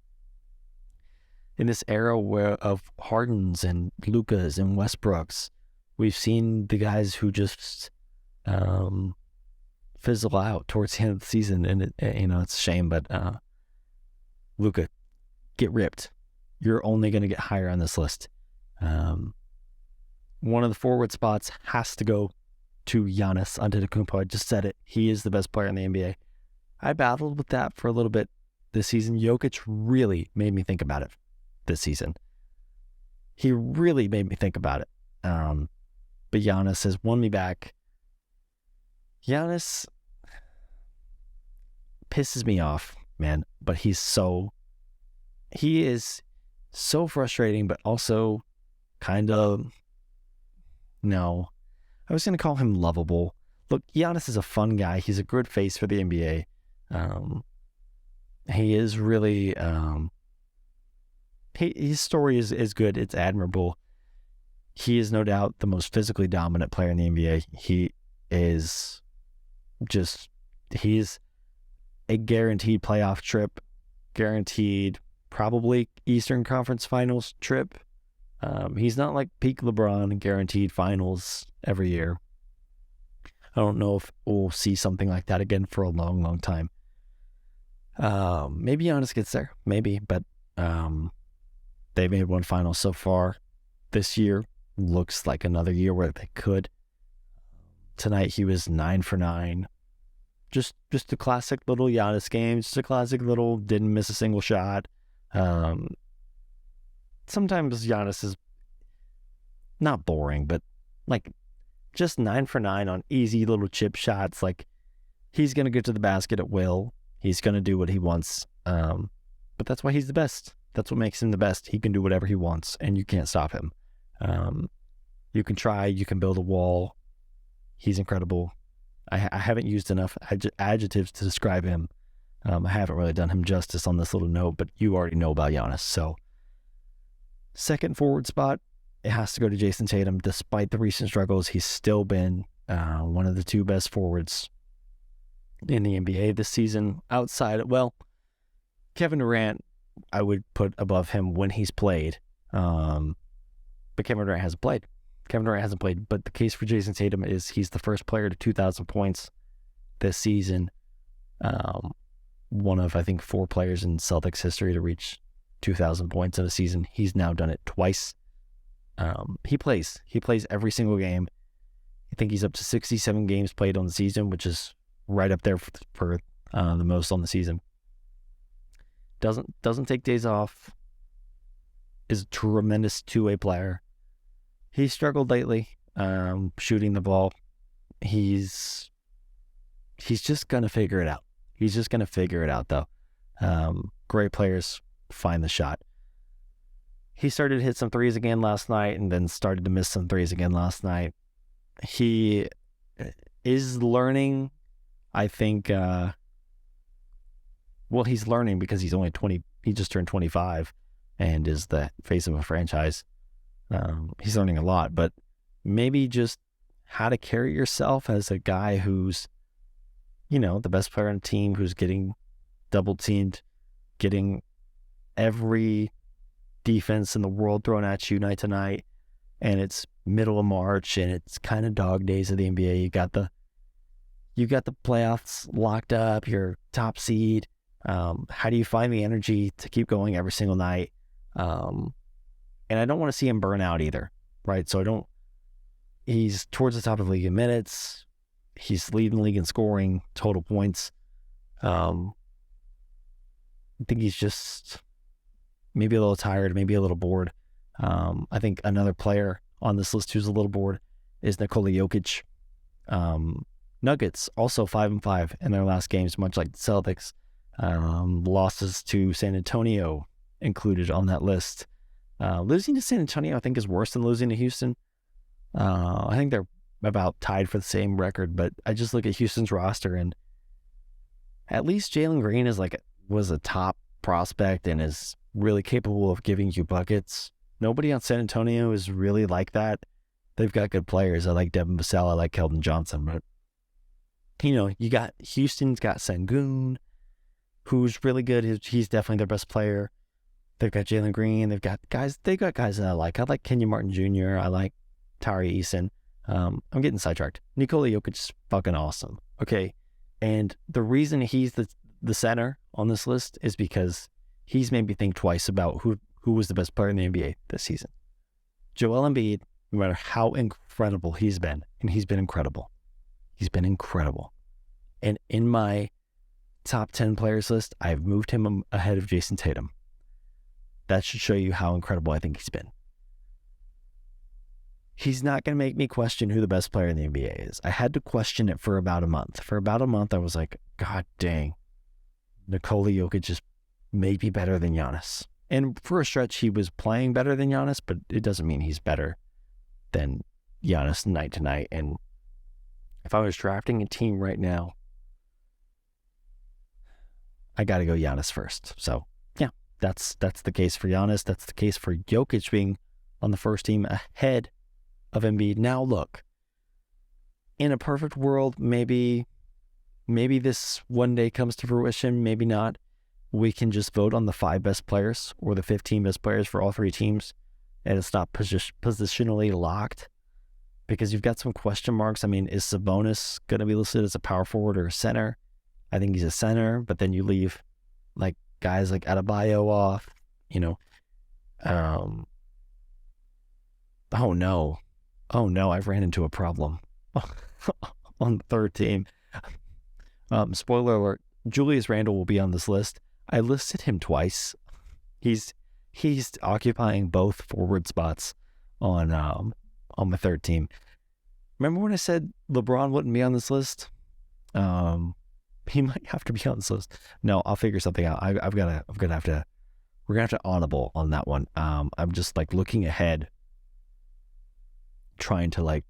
In this era of Hardens and Lucas and Westbrooks, we've seen the guys who just fizzle out towards the end of the season, and it's a shame, but Luka, get ripped. You're only going to get higher on this list. One of the forward spots has to go to Giannis Antetokounmpo. I just said it. He is the best player in the NBA. I battled with that for a little bit this season. Jokic really made me think about it this season. He really made me think about it. But Giannis has won me back. Giannis pisses me off, man, but he is so frustrating, but also kind of, no, I was going to call him lovable. Look, Giannis is a fun guy. He's a good face for the NBA. He is really, his story is good. It's admirable. He is no doubt the most physically dominant player in the NBA. He's a guaranteed playoff trip, guaranteed probably Eastern Conference Finals trip. He's not like peak LeBron, guaranteed finals every year. I don't know if we'll see something like that again for a long, long time. Maybe Giannis gets there, maybe, but they've made one final so far. This year looks like another year where they could. Tonight he was 9 for 9. Just a classic little Giannis game. Just a classic little didn't miss a single shot. Sometimes Giannis is not boring, but like just 9 for 9 on easy little chip shots. Like he's going to get to the basket at will. He's going to do what he wants. But that's why he's the best. That's what makes him the best. He can do whatever he wants and you can't stop him. You can try, you can build a wall. He's incredible. I haven't used enough adjectives to describe him. I haven't really done him justice on this little note, but you already know about Giannis. So second forward spot, it has to go to Jason Tatum. Despite the recent struggles, he's still been one of the two best forwards in the NBA this season. Kevin Durant, I would put above him when he's played. But Kevin Durant hasn't played. But the case for Jason Tatum is he's the first player to 2,000 points this season. One of, I think, 4 players in Celtics history to reach 2,000 points in a season. He's now done it twice. He plays every single game. I think he's up to 67 games played on the season, which is right up there for the most on the season. Doesn't take days off. Is a tremendous two-way player. He struggled lately, shooting the ball. He's just gonna figure it out. Though. Great players find the shot. He started to hit some threes again last night and then started to miss some threes again last night. He is learning, I think, he's learning because he's only 20. He just turned 25 and is the face of a franchise. He's learning a lot, but maybe just how to carry yourself as a guy who's, the best player on the team, who's getting double teamed, getting every defense in the world thrown at you night to night, and it's middle of March and it's kind of dog days of the NBA. You got the playoffs locked up, you're top seed. How do you find the energy to keep going every single night? And I don't want to see him burn out either, right? So he's towards the top of the league in minutes. He's leading the league in scoring, total points. I think he's just maybe a little tired, maybe a little bored. I think another player on this list who's a little bored is Nikola Jokic. Nuggets also 5-5 in their last games, much like the Celtics. Losses to San Antonio included on that list. Losing to San Antonio, I think, is worse than losing to Houston. I think they're about tied for the same record, but I just look at Houston's roster and at least Jalen Green was a top prospect and is really capable of giving you buckets. Nobody on San Antonio is really like that. They've got good players. I like Devin Vassell. I like Keldon Johnson. But, you got Houston's got Sengun, who's really good. He's definitely their best player. They've got Jalen Green. They've got guys that I like. I like Kenyon Martin Jr. I like Tari Eason. I'm getting sidetracked. Nikola Jokic is fucking awesome. Okay. And the reason he's the center on this list is because he's made me think twice about who was the best player in the NBA this season. Joel Embiid, no matter how incredible he's been, and he's been incredible. He's been incredible. And in my top 10 players list, I've moved him ahead of Jason Tatum. That should show you how incredible I think he's been. He's not going to make me question who the best player in the NBA is. I had to question it for about a month. For about a month, I was like, God dang, Nikola Jokic just may be better than Giannis. And for a stretch, he was playing better than Giannis, but it doesn't mean he's better than Giannis night to night. And if I was drafting a team right now, I got to go Giannis first. So, yeah, that's the case for Giannis. That's the case for Jokic being on the first team ahead of Embiid. Now, look, in a perfect world, maybe this one day comes to fruition, maybe not. We can just vote on the 5 best players or the 15 best players for all 3 teams, and it's not positionally locked because you've got some question marks. I mean, is Sabonis going to be listed as a power forward or a center? I think he's a center, but then you leave like guys like Adebayo off, oh no, I've ran into a problem on the third team. Spoiler alert, Julius Randle will be on this list. I listed him twice. He's occupying both forward spots on my third team. Remember when I said LeBron wouldn't be on this list? He might have to be on this list. No, I'll figure something out. We're gonna have to audible on that one. I'm just like looking ahead, trying to like.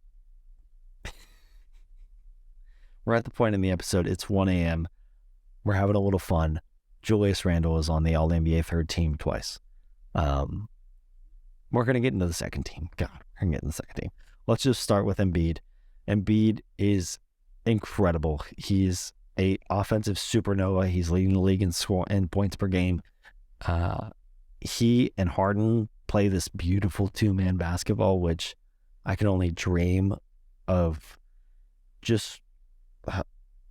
We're at the point in the episode. It's 1 a.m. We're having a little fun. Julius Randle is on the All-NBA third team twice. We're going to get into the second team. God, we're going to get into the second team. Let's just start with Embiid. Embiid is incredible. He's a offensive supernova. He's leading the league in points per game. He and Harden play this beautiful 2-man basketball, which I can only dream of.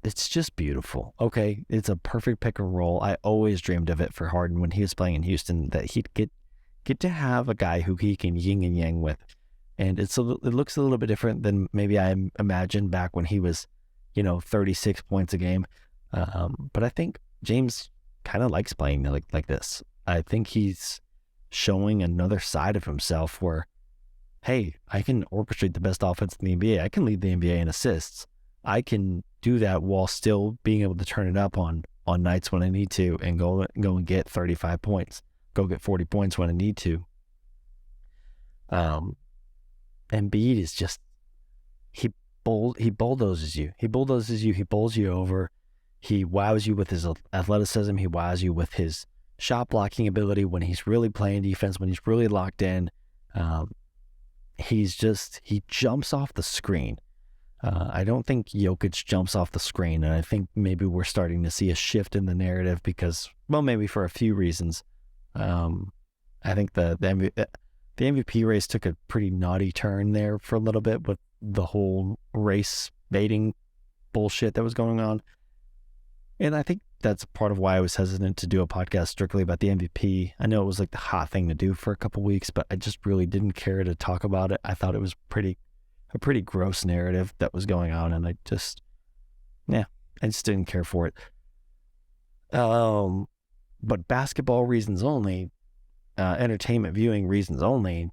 It's just beautiful. Okay, it's a perfect pick and roll. I always dreamed of it for Harden when he was playing in Houston, that he'd get to have a guy who he can yin and yang with, and it looks a little bit different than maybe I imagined back when he was, 36 points a game. But I think James kind of likes playing like this. I think he's showing another side of himself where, hey, I can orchestrate the best offense in the NBA. I can lead the NBA in assists. I can do that while still being able to turn it up on nights when I need to and go and get 35 points, go get 40 points when I need to. Embiid is just, he bulldozes you. He bowls you over. He wows you with his athleticism. He wows you with his shot blocking ability when he's really playing defense, when he's really locked in. He jumps off the screen. I don't think Jokic jumps off the screen, and I think maybe we're starting to see a shift in the narrative because, well, maybe for a few reasons. I think the MVP race took a pretty naughty turn there for a little bit with the whole race baiting bullshit that was going on. And I think that's part of why I was hesitant to do a podcast strictly about the MVP. I know it was like the hot thing to do for a couple weeks, but I just really didn't care to talk about it. I thought it was a pretty gross narrative that was going on, and I just didn't care for it. But basketball reasons only, entertainment viewing reasons only,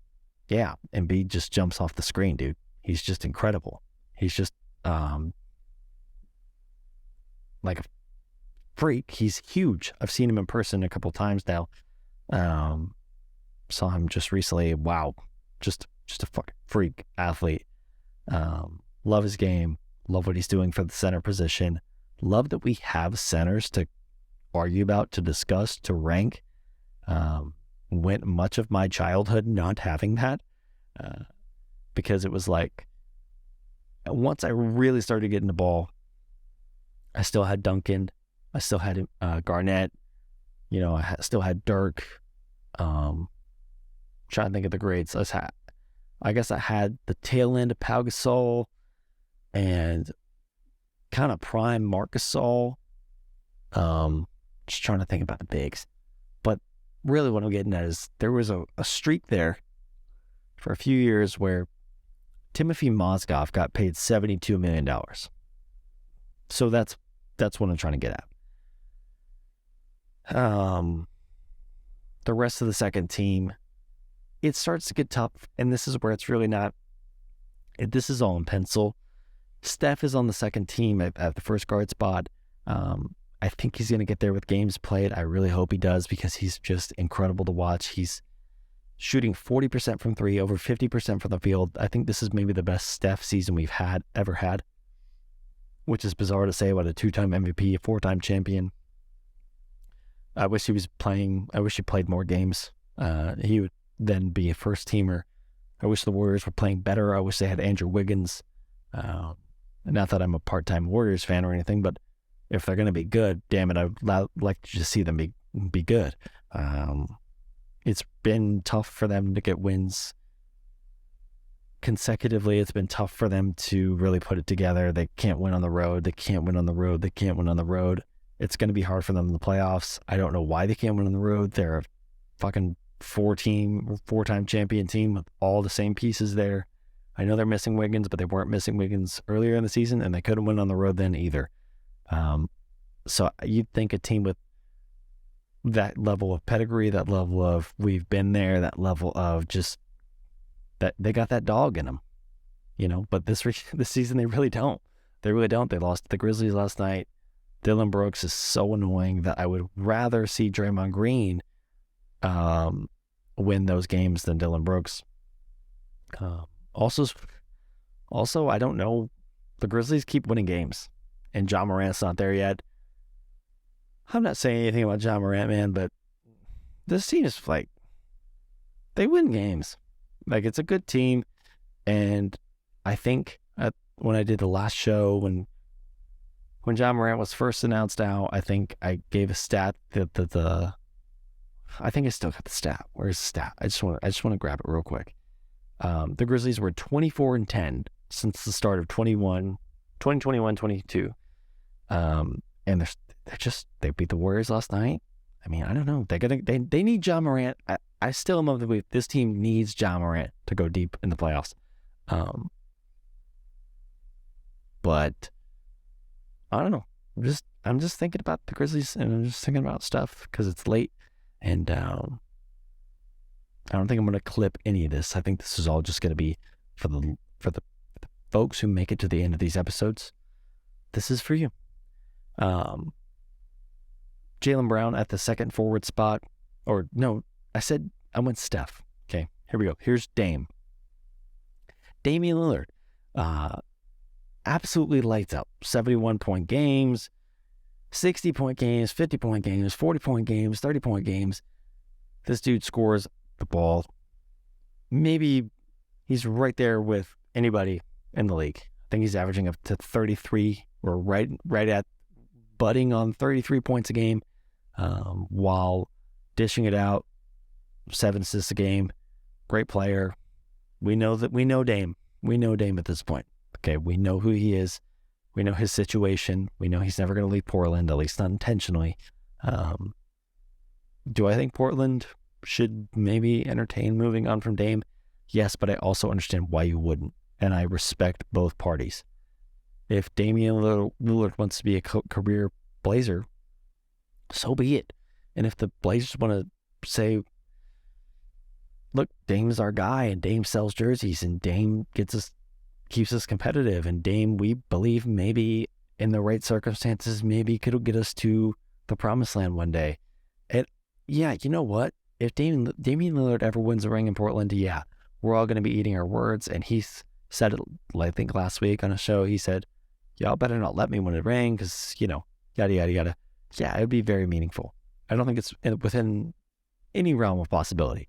yeah, Embiid just jumps off the screen, dude. He's just incredible. He's just like a freak. He's huge. I've seen him in person a couple times now. Saw him just recently. Wow, just a fucking freak athlete. Love his game. Love what he's doing for the center position. Love that we have centers to argue about, to discuss, to rank. went much of my childhood not having that, because it was like, once I really started getting the ball, I still had Duncan, I still had Garnett, I still had Dirk. Trying to think of the greats. I guess I had the tail end of Pau Gasol and kind of prime Marc Gasol. Just trying to think about the bigs. But really what I'm getting at is there was a streak there for a few years where Timothy Mozgov got paid $72 million. So that's what I'm trying to get at. The rest of the second team, it starts to get tough, and this is where it's really not. This is all in pencil. Steph is on the second team at the first guard spot. I think he's going to get there with games played. I really hope he does, because he's just incredible to watch. He's shooting 40% from three, over 50% from the field. I think this is maybe the best Steph season we've ever had, which is bizarre to say about a 2-time MVP, a 4-time champion. I wish he played more games. He would then be a first teamer. I wish the Warriors were playing better. I wish they had Andrew Wiggins. Not that I'm a part-time Warriors fan or anything, but if they're going to be good, damn it, I'd like to just see them be good. It's been tough for them to get wins consecutively. It's been tough for them to really put it together. They can't win on the road. It's going to be hard for them in the playoffs. I don't know why they can't win on the road. They're a fucking 4-time champion team with all the same pieces there. I know they're missing Wiggins, but they weren't missing Wiggins earlier in the season, and they couldn't win on the road then either. So you'd think a team with that level of pedigree, that level of we've been there, that level of just that they got that dog in them, but this season they really don't. They lost to the Grizzlies last night. Dillon Brooks is so annoying that I would rather see Draymond Green win those games than Dillon Brooks. Also, I don't know. The Grizzlies keep winning games, and Ja Morant's not there yet. I'm not saying anything about Ja Morant, man, but this team is like, they win games. Like, it's a good team, and I think when I did the last show, when Ja Morant was first announced out, I think I gave a stat that I think I still got the stat. Where's the stat? I just want to grab it real quick. The Grizzlies were 24-10 since the start of 2021-22. And they beat the Warriors last night. I mean, I don't know. They need Ja Morant. I still am of the belief this team needs Ja Morant to go deep in the playoffs. But I don't know. I'm just thinking about the Grizzlies, and I'm just thinking about stuff because it's late, and I don't think I'm going to clip any of this. I think this is all just going to be for the folks who make it to the end of these episodes. This is for you. Jaylen Brown at the second forward spot, or no, I went Steph. Okay, here we go. Here's Damian Lillard. Absolutely lights out. 71-point games, 60-point games, 50-point games, 40-point games, 30-point games. This dude scores the ball. Maybe he's right there with anybody in the league. I think he's averaging up to 33, or right at butting on 33 points a game, while dishing it out, 7 assists a game. Great player. We know Dame. We know Dame at this point. Okay, we know who he is. We know his situation. We know he's never going to leave Portland, at least not intentionally. Do I think Portland should maybe entertain moving on from Dame? Yes, but I also understand why you wouldn't, and I respect both parties. If Damian Lillard wants to be a career Blazer, so be it. And if the Blazers want to say, look, Dame's our guy, and Dame sells jerseys, and Dame keeps us competitive, and Dame, we believe, maybe in the right circumstances, maybe could get us to the promised land one day. And yeah, you know what? If Damian Lillard ever wins a ring in Portland, yeah, we're all going to be eating our words. And he's said it, I think last week on a show, he said, y'all better not let me win a ring because, yada, yada, yada. Yeah, it would be very meaningful. I don't think it's within any realm of possibility.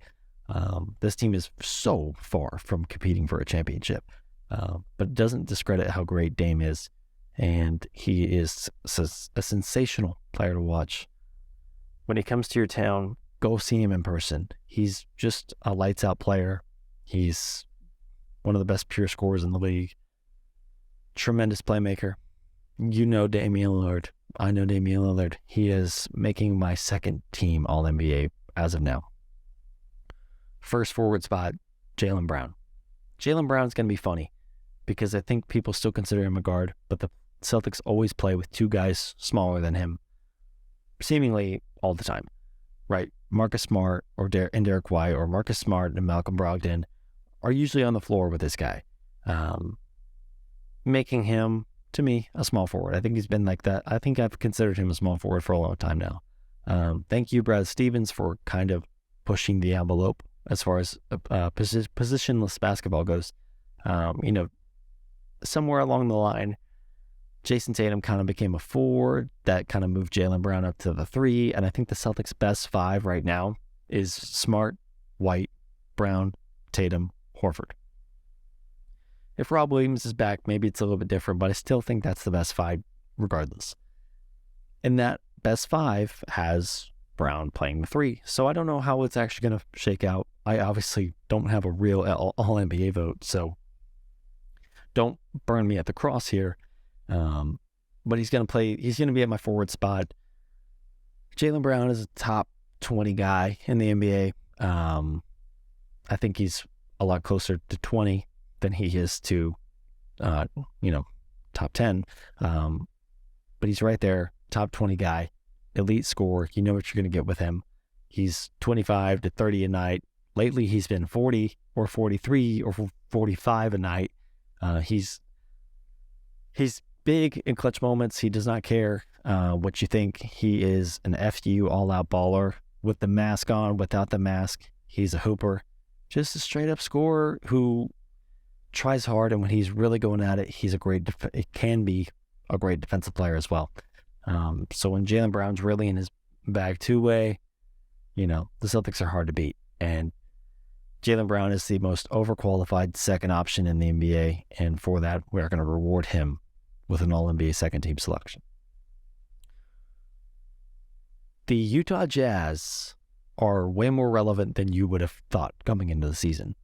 This team is so far from competing for a championship, but it doesn't discredit how great Dame is, and he is a sensational player to watch. When he comes to your town, go see him in person. He's just a lights-out player. He's one of the best pure scorers in the league. Tremendous playmaker. You know Damian Lillard. I know Damian Lillard. He is making my second team All-NBA as of now. First forward spot, Jaylen Brown. Jaylen Brown's going to be funny because I think people still consider him a guard, but the Celtics always play with two guys smaller than him, seemingly all the time, right? Marcus Smart and Derek White, or Marcus Smart and Malcolm Brogdon are usually on the floor with this guy, making him, to me, a small forward. I think he's been like that. I think I've considered him a small forward for a long time now. Thank you, Brad Stevens, for kind of pushing the envelope as far as positionless basketball goes. Somewhere along the line, Jason Tatum kind of became a forward. That kind of moved Jaylen Brown up to the 3. And I think the Celtics' best 5 right now is Smart, White, Brown, Tatum, Horford. If Rob Williams is back, maybe it's a little bit different, but I still think that's the best 5 regardless. And that best 5 has Brown playing the 3. So I don't know how it's actually going to shake out. I obviously don't have a real All-NBA vote, so don't burn me at the cross here. But he's going to be at my forward spot. Jaylen Brown is a top 20 guy in the NBA. I think he's a lot closer to 20 than he is to, top 10. But he's right there, top 20 guy, elite scorer. You know what you're going to get with him. He's 25 to 30 a night. Lately, he's been 40 or 43 or 45 a night. He's big in clutch moments. He does not care what you think. He is an FU all-out baller with the mask on, without the mask. He's a hooper. Just a straight-up scorer who tries hard, and when he's really going at it, it can be a great defensive player as well. So when Jaylen Brown's really in his bag two-way, the Celtics are hard to beat. And Jaylen Brown is the most overqualified second option in the NBA, and for that, we are going to reward him with an All-NBA second-team selection. The Utah Jazz are way more relevant than you would have thought coming into the season.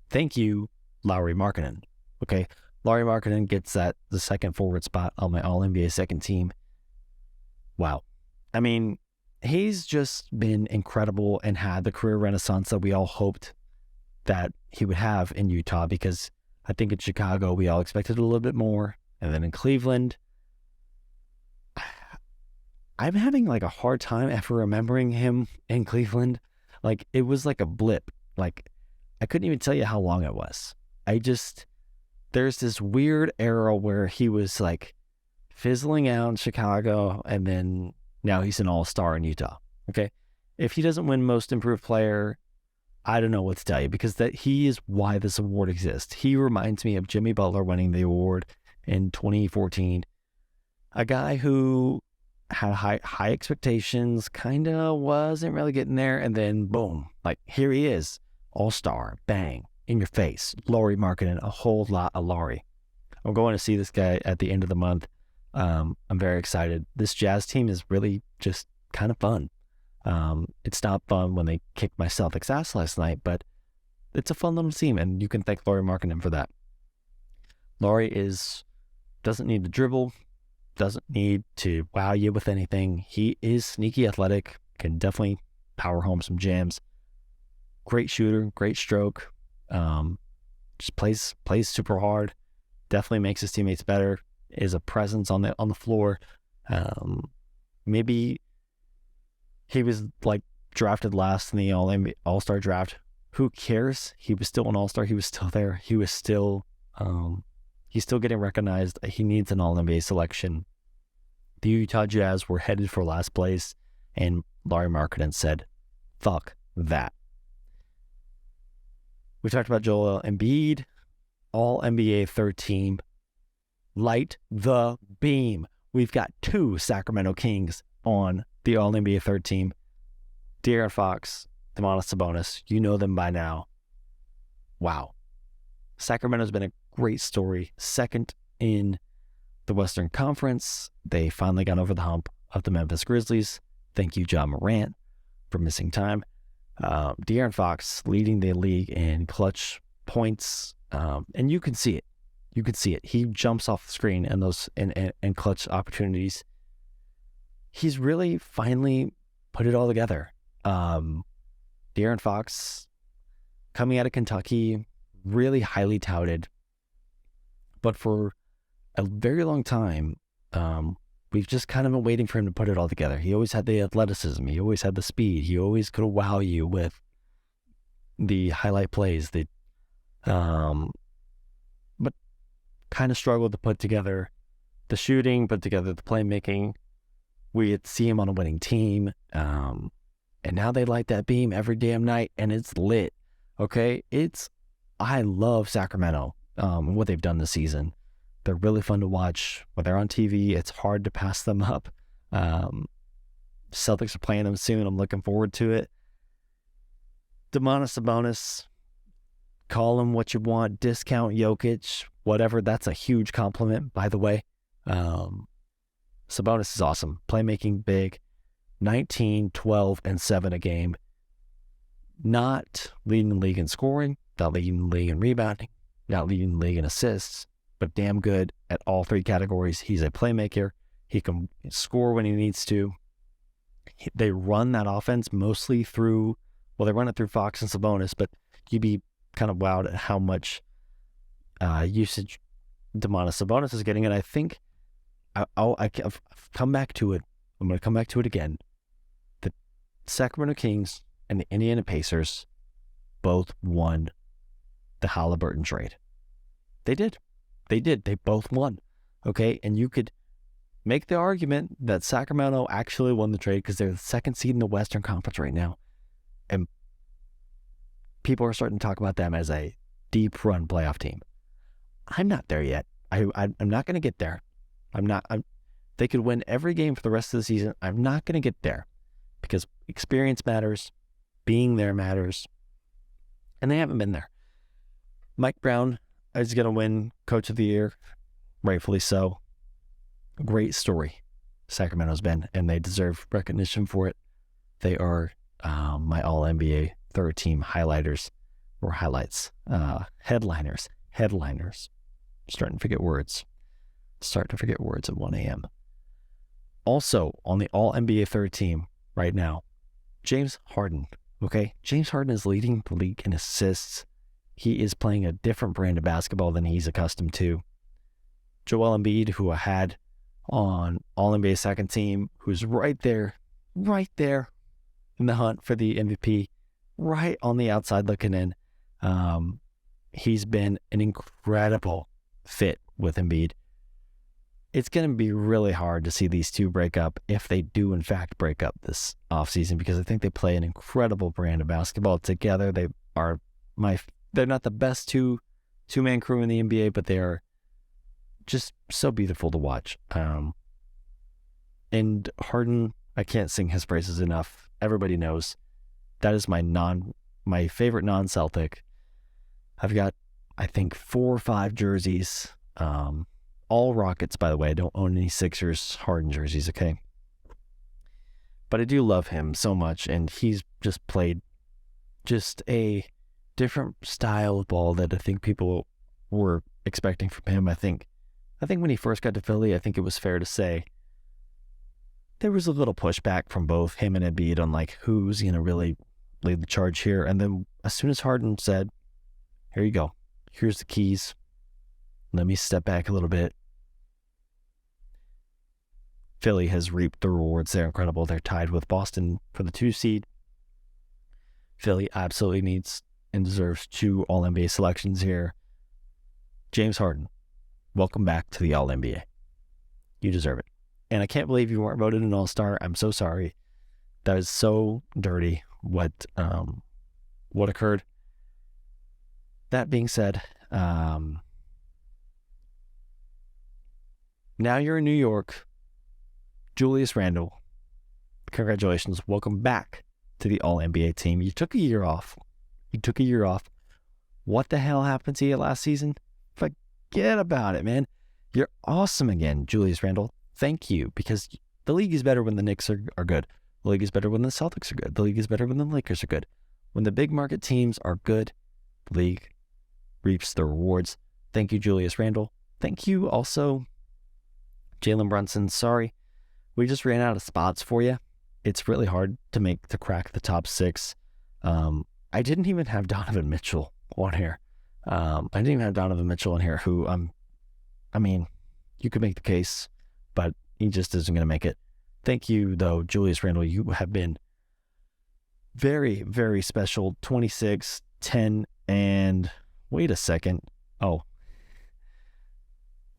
Thank you, Lauri Markkanen. Okay, Lauri Markkanen gets the second forward spot on my All-NBA second team. Wow. I mean, he's just been incredible and had the career renaissance that we all hoped that he would have in Utah, because I think in Chicago we all expected a little bit more. And then in Cleveland, I'm having a hard time ever remembering him in Cleveland. It was like a blip. I couldn't even tell you how long it was. There's this weird era where he was fizzling out in Chicago, and then now he's an all-star in Utah. Okay. If he doesn't win most improved player, I don't know what to tell you, because he is why this award exists. He reminds me of Jimmy Butler winning the award in 2014, a guy who had high expectations, kind of wasn't really getting there, and then boom, here he is, all-star, bang, in your face, Lauri Markkanen, a whole lot of Lauri. I'm going to see this guy at the end of the month. I'm very excited. This Jazz team is really just kind of fun. It's not fun when they kicked my Celtics ass last night, but it's a fun little team, and you can thank Lauri Markkanen for that. Lauri doesn't need to dribble, doesn't need to wow you with anything. He is sneaky athletic, can definitely power home some jams. Great shooter, great stroke. Just plays super hard. Definitely makes his teammates better. Is a presence on the floor. Maybe he was drafted last in the All-Star draft. Who cares? He was still an All-Star. He was still there. He was still he's still getting recognized. He needs an All-NBA selection. The Utah Jazz were headed for last place, and Lauri Markkanen said, "Fuck that." We talked about Joel Embiid, All-NBA third team. Light the beam. We've got 2 Sacramento Kings on the All-NBA third team. De'Aaron Fox, Domantas Sabonis, you know them by now. Wow. Sacramento's been a great story. Second in the Western Conference. They finally got over the hump of the Memphis Grizzlies. Thank you, John Morant, for missing time. De'Aaron Fox leading the league in clutch points, and you can see it. You can see it. He jumps off the screen and those and clutch opportunities. He's really finally put it all together. De'Aaron Fox, coming out of Kentucky, really highly touted, but for a very long time, we've just kind of been waiting for him to put it all together. He always had the athleticism. He always had the speed. He always could wow you with the highlight plays. But kind of struggled to put together the shooting, put together the playmaking. We'd see him on a winning team, and now they light that beam every damn night, and it's lit. Okay, I love Sacramento, and what they've done this season. They're really fun to watch. When they're on TV, it's hard to pass them up. Celtics are playing them soon. I'm looking forward to it. Domantas Sabonis, call him what you want, discount Jokic, whatever. That's a huge compliment, by the way. Sabonis is awesome. Playmaking big. 19, 12, and 7 a game. Not leading the league in scoring, not leading the league in rebounding, not leading the league in assists, but damn good at all three categories. He's a playmaker. He can score when he needs to. They run that offense mostly through, well, they run it through Fox and Sabonis, but you'd be kind of wowed at how much usage Domantas Sabonis is getting. And I think I've come back to it. I'm going to come back to it again. The Sacramento Kings and the Indiana Pacers both won the Halliburton trade. They did. They both won. Okay, and you could make the argument that Sacramento actually won the trade because they're the second seed in the Western Conference right now. And people are starting to talk about them as a deep run playoff team. I'm not there yet. I'm not going to get there. They could win every game for the rest of the season. I'm not going to get there because experience matters, being there matters, and they haven't been there. Mike Brown is going to win Coach of the Year, rightfully so. Great story Sacramento's been, and they deserve recognition for it. They are my All-NBA third-team highlighters, or highlights, headliners. Starting to forget words at 1 a.m. Also, on the All-NBA third team right now, James Harden, okay? James Harden is leading the league in assists. He is playing a different brand of basketball than he's accustomed to. Joel Embiid, who I had on All-NBA second team, who's right there in the hunt for the MVP, right on the outside looking in. He's been an incredible fit with Embiid. It's going to be really hard to see these two break up if they do, in fact, break up this offseason, because I think they play an incredible brand of basketball together. They're not the best two-man crew in the NBA, but they are just so beautiful to watch. And Harden, I can't sing his praises enough. Everybody knows that is my favorite non-Celtic. I've got, I think, 4 or 5 jerseys. All Rockets, by the way. I don't own any Sixers Harden jerseys, okay? But I do love him so much, and he's just played just a different style of ball that I think people were expecting from him. I think when he first got to Philly, I think it was fair to say there was a little pushback from both him and Embiid on like who's going to really lead the charge here. And then as soon as Harden said, "Here you go. Here's the keys. Let me step back a little bit." Philly has reaped the rewards. They're incredible. They're tied with Boston for the 2 seed. Philly absolutely needs and deserves 2 All-NBA selections here. James Harden, welcome back to the All-NBA. You deserve it. And I can't believe you weren't voted an All-Star. I'm so sorry. That is so dirty what occurred. That being said, now you're in New York. Julius Randle, congratulations. Welcome back to the All-NBA team. You took a year off. What the hell happened to you last season? Forget about it, man. You're awesome again, Julius Randle. Thank you, because the league is better when the Knicks are good. The league is better when the Celtics are good. The league is better when the Lakers are good. When the big market teams are good, the league reaps the rewards. Thank you, Julius Randle. Thank you also, Jalen Brunson. Sorry, we just ran out of spots for you. It's really hard to crack the top 6. I didn't even have Donovan Mitchell on here. Who I mean, you could make the case, but he just isn't going to make it. Thank you, though, Julius Randle. You have been very, very special. 26, 10, and wait a second. Oh,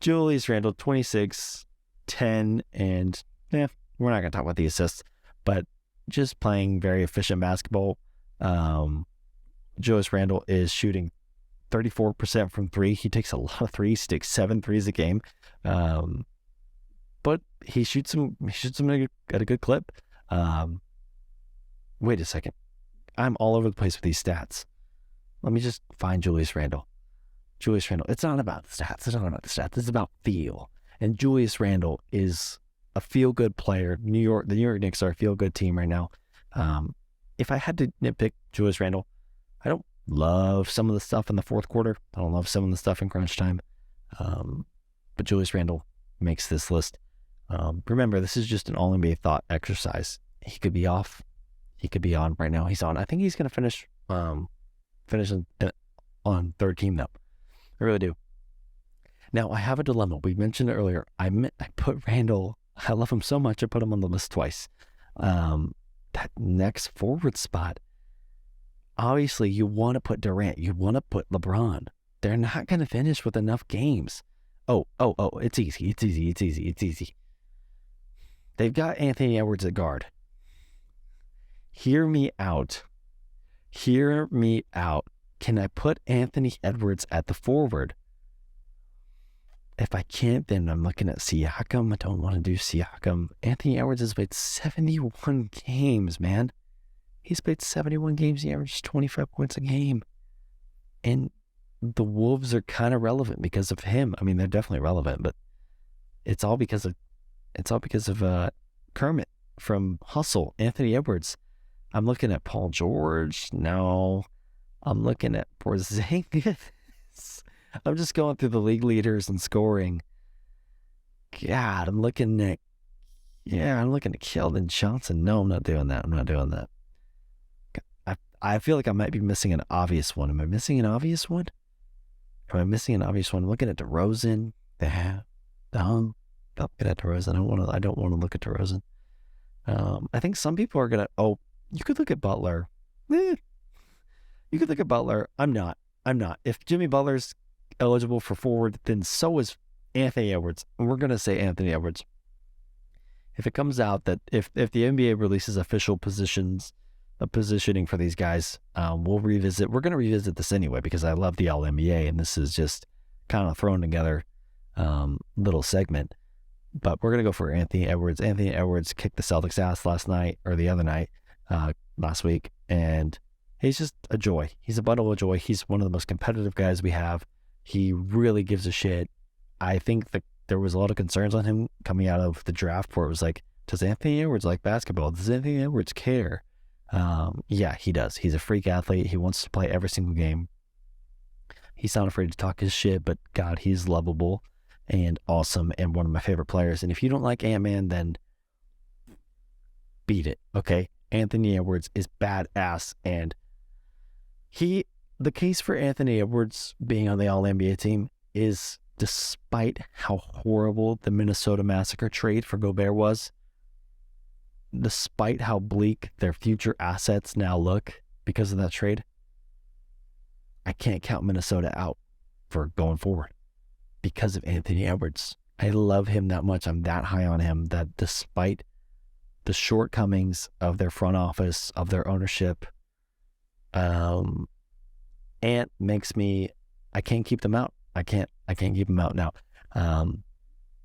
Julius Randle, 26, 10, and we're not going to talk about the assists, but just playing very efficient basketball. Julius Randle is shooting 34% from 3. He takes a lot of threes. He takes 7 threes a game. But he shoots them at a good clip. Wait a second. I'm all over the place with these stats. Let me just find Julius Randle. It's not about the stats. It's about feel. And Julius Randle is a feel-good player. The New York Knicks are a feel-good team right now. If I had to nitpick Julius Randle, I don't love some of the stuff in the fourth quarter. I don't love some of the stuff in crunch time. But Julius Randle makes this list. Remember, this is just an all-NBA thought exercise. He could be off. He could be on right now. He's on. I think he's going to finish on third team, though. I really do. Now, I have a dilemma. We mentioned it earlier. I put Randle. I love him so much. I put him on the list twice. That next forward spot, obviously, you want to put Durant. You want to put LeBron. They're not going to finish with enough games. Oh, it's easy. They've got Anthony Edwards at guard. Hear me out. Can I put Anthony Edwards at the forward? If I can't, then I'm looking at Siakam. I don't want to do Siakam. Anthony Edwards has played 71 games, man. He's played 71 games. He averages 25 points a game. And the Wolves are kind of relevant because of him. I mean, they're definitely relevant, but it's all because of Kermit from Hustle, Anthony Edwards. I'm looking at Paul George. No. I'm looking at Porzingis. I'm just going through the league leaders and scoring. God, I'm looking at Keldon Johnson. No, I'm not doing that. I feel like I might be missing an obvious one. Am I missing an obvious one? I'm looking at DeRozan. I'm looking at DeRozan. I don't want to look at DeRozan. I think some people are gonna. Oh, you could look at Butler. You could look at Butler. I'm not. If Jimmy Butler's eligible for forward, then so is Anthony Edwards. And we're gonna say Anthony Edwards. If it comes out that if the NBA releases official positioning for these guys, we'll revisit. We're gonna revisit this anyway because I love the All-NBA, and this is just kind of thrown together little segment. But we're gonna go for Anthony Edwards. Anthony Edwards kicked the Celtics' ass last week, and he's just a joy. He's a bundle of joy. He's one of the most competitive guys we have. He really gives a shit. I think that there was a lot of concerns on him coming out of the draft where it was like, does Anthony Edwards like basketball? Does Anthony Edwards care? Yeah, he does. He's a freak athlete. He wants to play every single game. He's not afraid to talk his shit, but God, he's lovable and awesome and one of my favorite players. And if you don't like Ant-Man, then beat it, okay? Anthony Edwards is badass, and the case for Anthony Edwards being on the All-NBA team is, despite how horrible the Minnesota Massacre trade for Gobert was, despite how bleak their future assets now look because of that trade, I can't count Minnesota out for going forward because of Anthony Edwards. I love him that much. I'm that high on him that despite the shortcomings of their front office, of their ownership, Ant makes me, I can't keep them out. I can't keep them out now.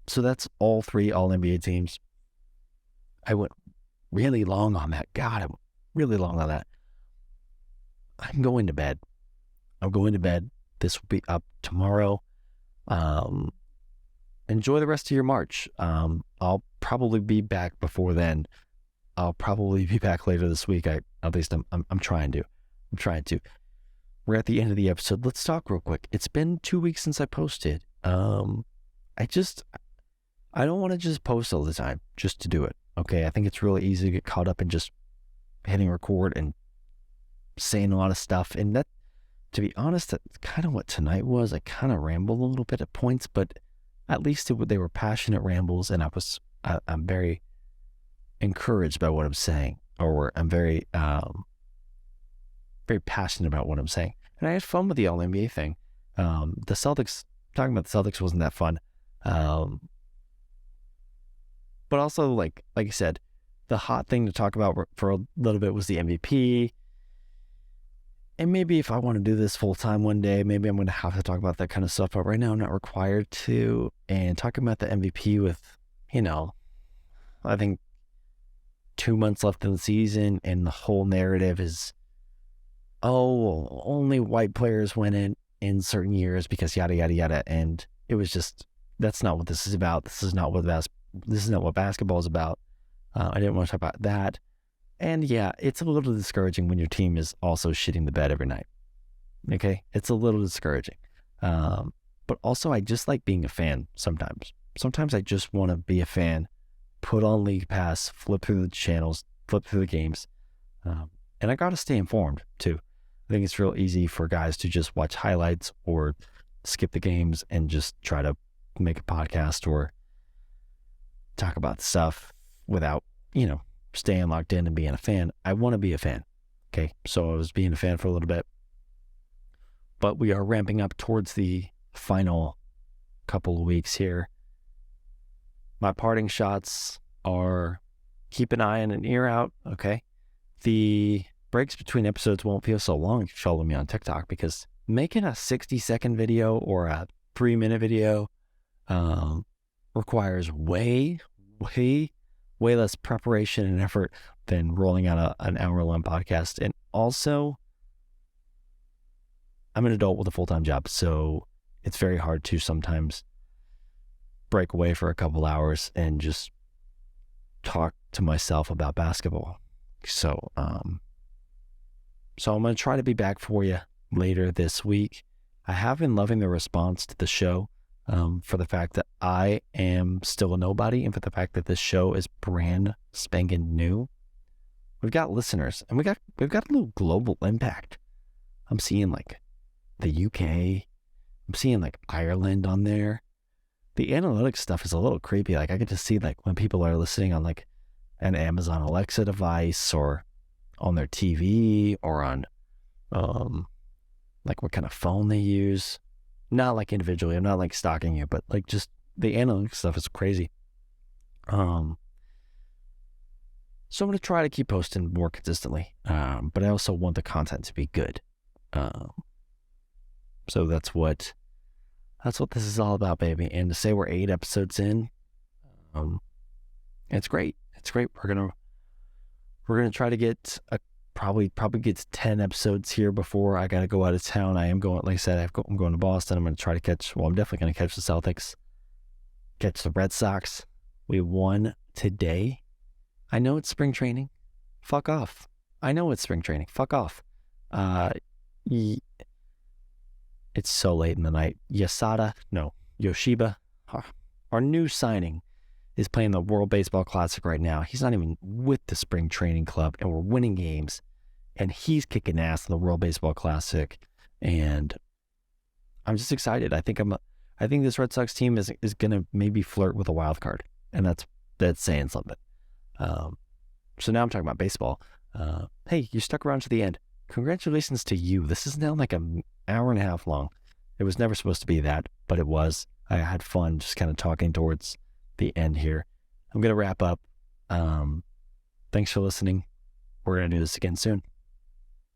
So that's all 3 All-NBA teams. I went really long on that. God, really long on that. I'm going to bed. This will be up tomorrow. Enjoy the rest of your March. I'll probably be back before then. I'll probably be back later this week. At least I'm trying to. We're at the end of the episode. Let's talk real quick. It's been 2 weeks since I posted. I don't want to just post all the time just to do it. Okay. I think it's really easy to get caught up in just hitting record and saying a lot of stuff. And that, to be honest, that's kind of what tonight was. I kind of rambled a little bit at points, but at least they were passionate rambles, and I'm very encouraged by what I'm saying, or I'm very, very passionate about what I'm saying. And I had fun with the All NBA thing. The Celtics, talking about the Celtics wasn't that fun. But also, like I said, the hot thing to talk about for a little bit was the MVP. And maybe if I want to do this full time one day, maybe I'm going to have to talk about that kind of stuff. But right now I'm not required to. And talking about the MVP with, I think 2 months left in the season, and the whole narrative is, only white players win in certain years because yada, yada, yada. And it was just, that's not what this is about. This is not what basketball is about. I didn't want to talk about that. And yeah, it's a little discouraging when your team is also shitting the bed every night. Okay? It's a little discouraging. But also, I just like being a fan sometimes. Sometimes I just want to be a fan, put on League Pass, flip through the channels, flip through the games. And I got to stay informed too. I think it's real easy for guys to just watch highlights or skip the games and just try to make a podcast or talk about stuff without, staying locked in and being a fan. I want to be a fan. Okay. So I was being a fan for a little bit, but we are ramping up towards the final couple of weeks here. My parting shots are keep an eye and an ear out. Okay. The breaks between episodes won't feel so long if you follow me on TikTok, because making a 60-second video or a 3-minute video requires way less preparation and effort than rolling out an hour-long podcast. And also, I'm an adult with a full-time job, so it's very hard to sometimes break away for a couple hours and just talk to myself about basketball. So I'm going to try to be back for you later this week. I have been loving the response to the show. For the fact that I am still a nobody, and for the fact that this show is brand spanking new. We've got listeners, and we've got a little global impact. I'm seeing like the UK, I'm seeing like Ireland on there. The analytics stuff is a little creepy. Like I get to see like when people are listening on like an Amazon Alexa device or on their TV or on like what kind of phone they use. Not like individually, I'm not like stalking you, but like just the analytics stuff is crazy. So I'm going to try to keep posting more consistently, but I also want the content to be good. So that's what this is all about, baby. And to say we're 8 episodes in, it's great. It's great. We're gonna try to get probably get 10 episodes here before I got to go out of town. I am going, like I said, I'm going to Boston. I'm going to try to I'm definitely going to catch the Celtics, catch the Red Sox. We won today. I know it's spring training. Fuck off. I know it's spring training. Fuck off. It's so late in the night. Yoshiba, our new signing, is playing the World Baseball Classic right now. He's not even with the spring training club, and we're winning games. And he's kicking ass in the World Baseball Classic, and I'm just excited. I think this Red Sox team is gonna maybe flirt with a wild card, and that's saying something. So now I'm talking about baseball. Hey, you stuck around to the end. Congratulations to you. This is now like an hour and a half long. It was never supposed to be that, but it was. I had fun just kind of talking towards the end here. I'm gonna wrap up. Thanks for listening. We're gonna do this again soon.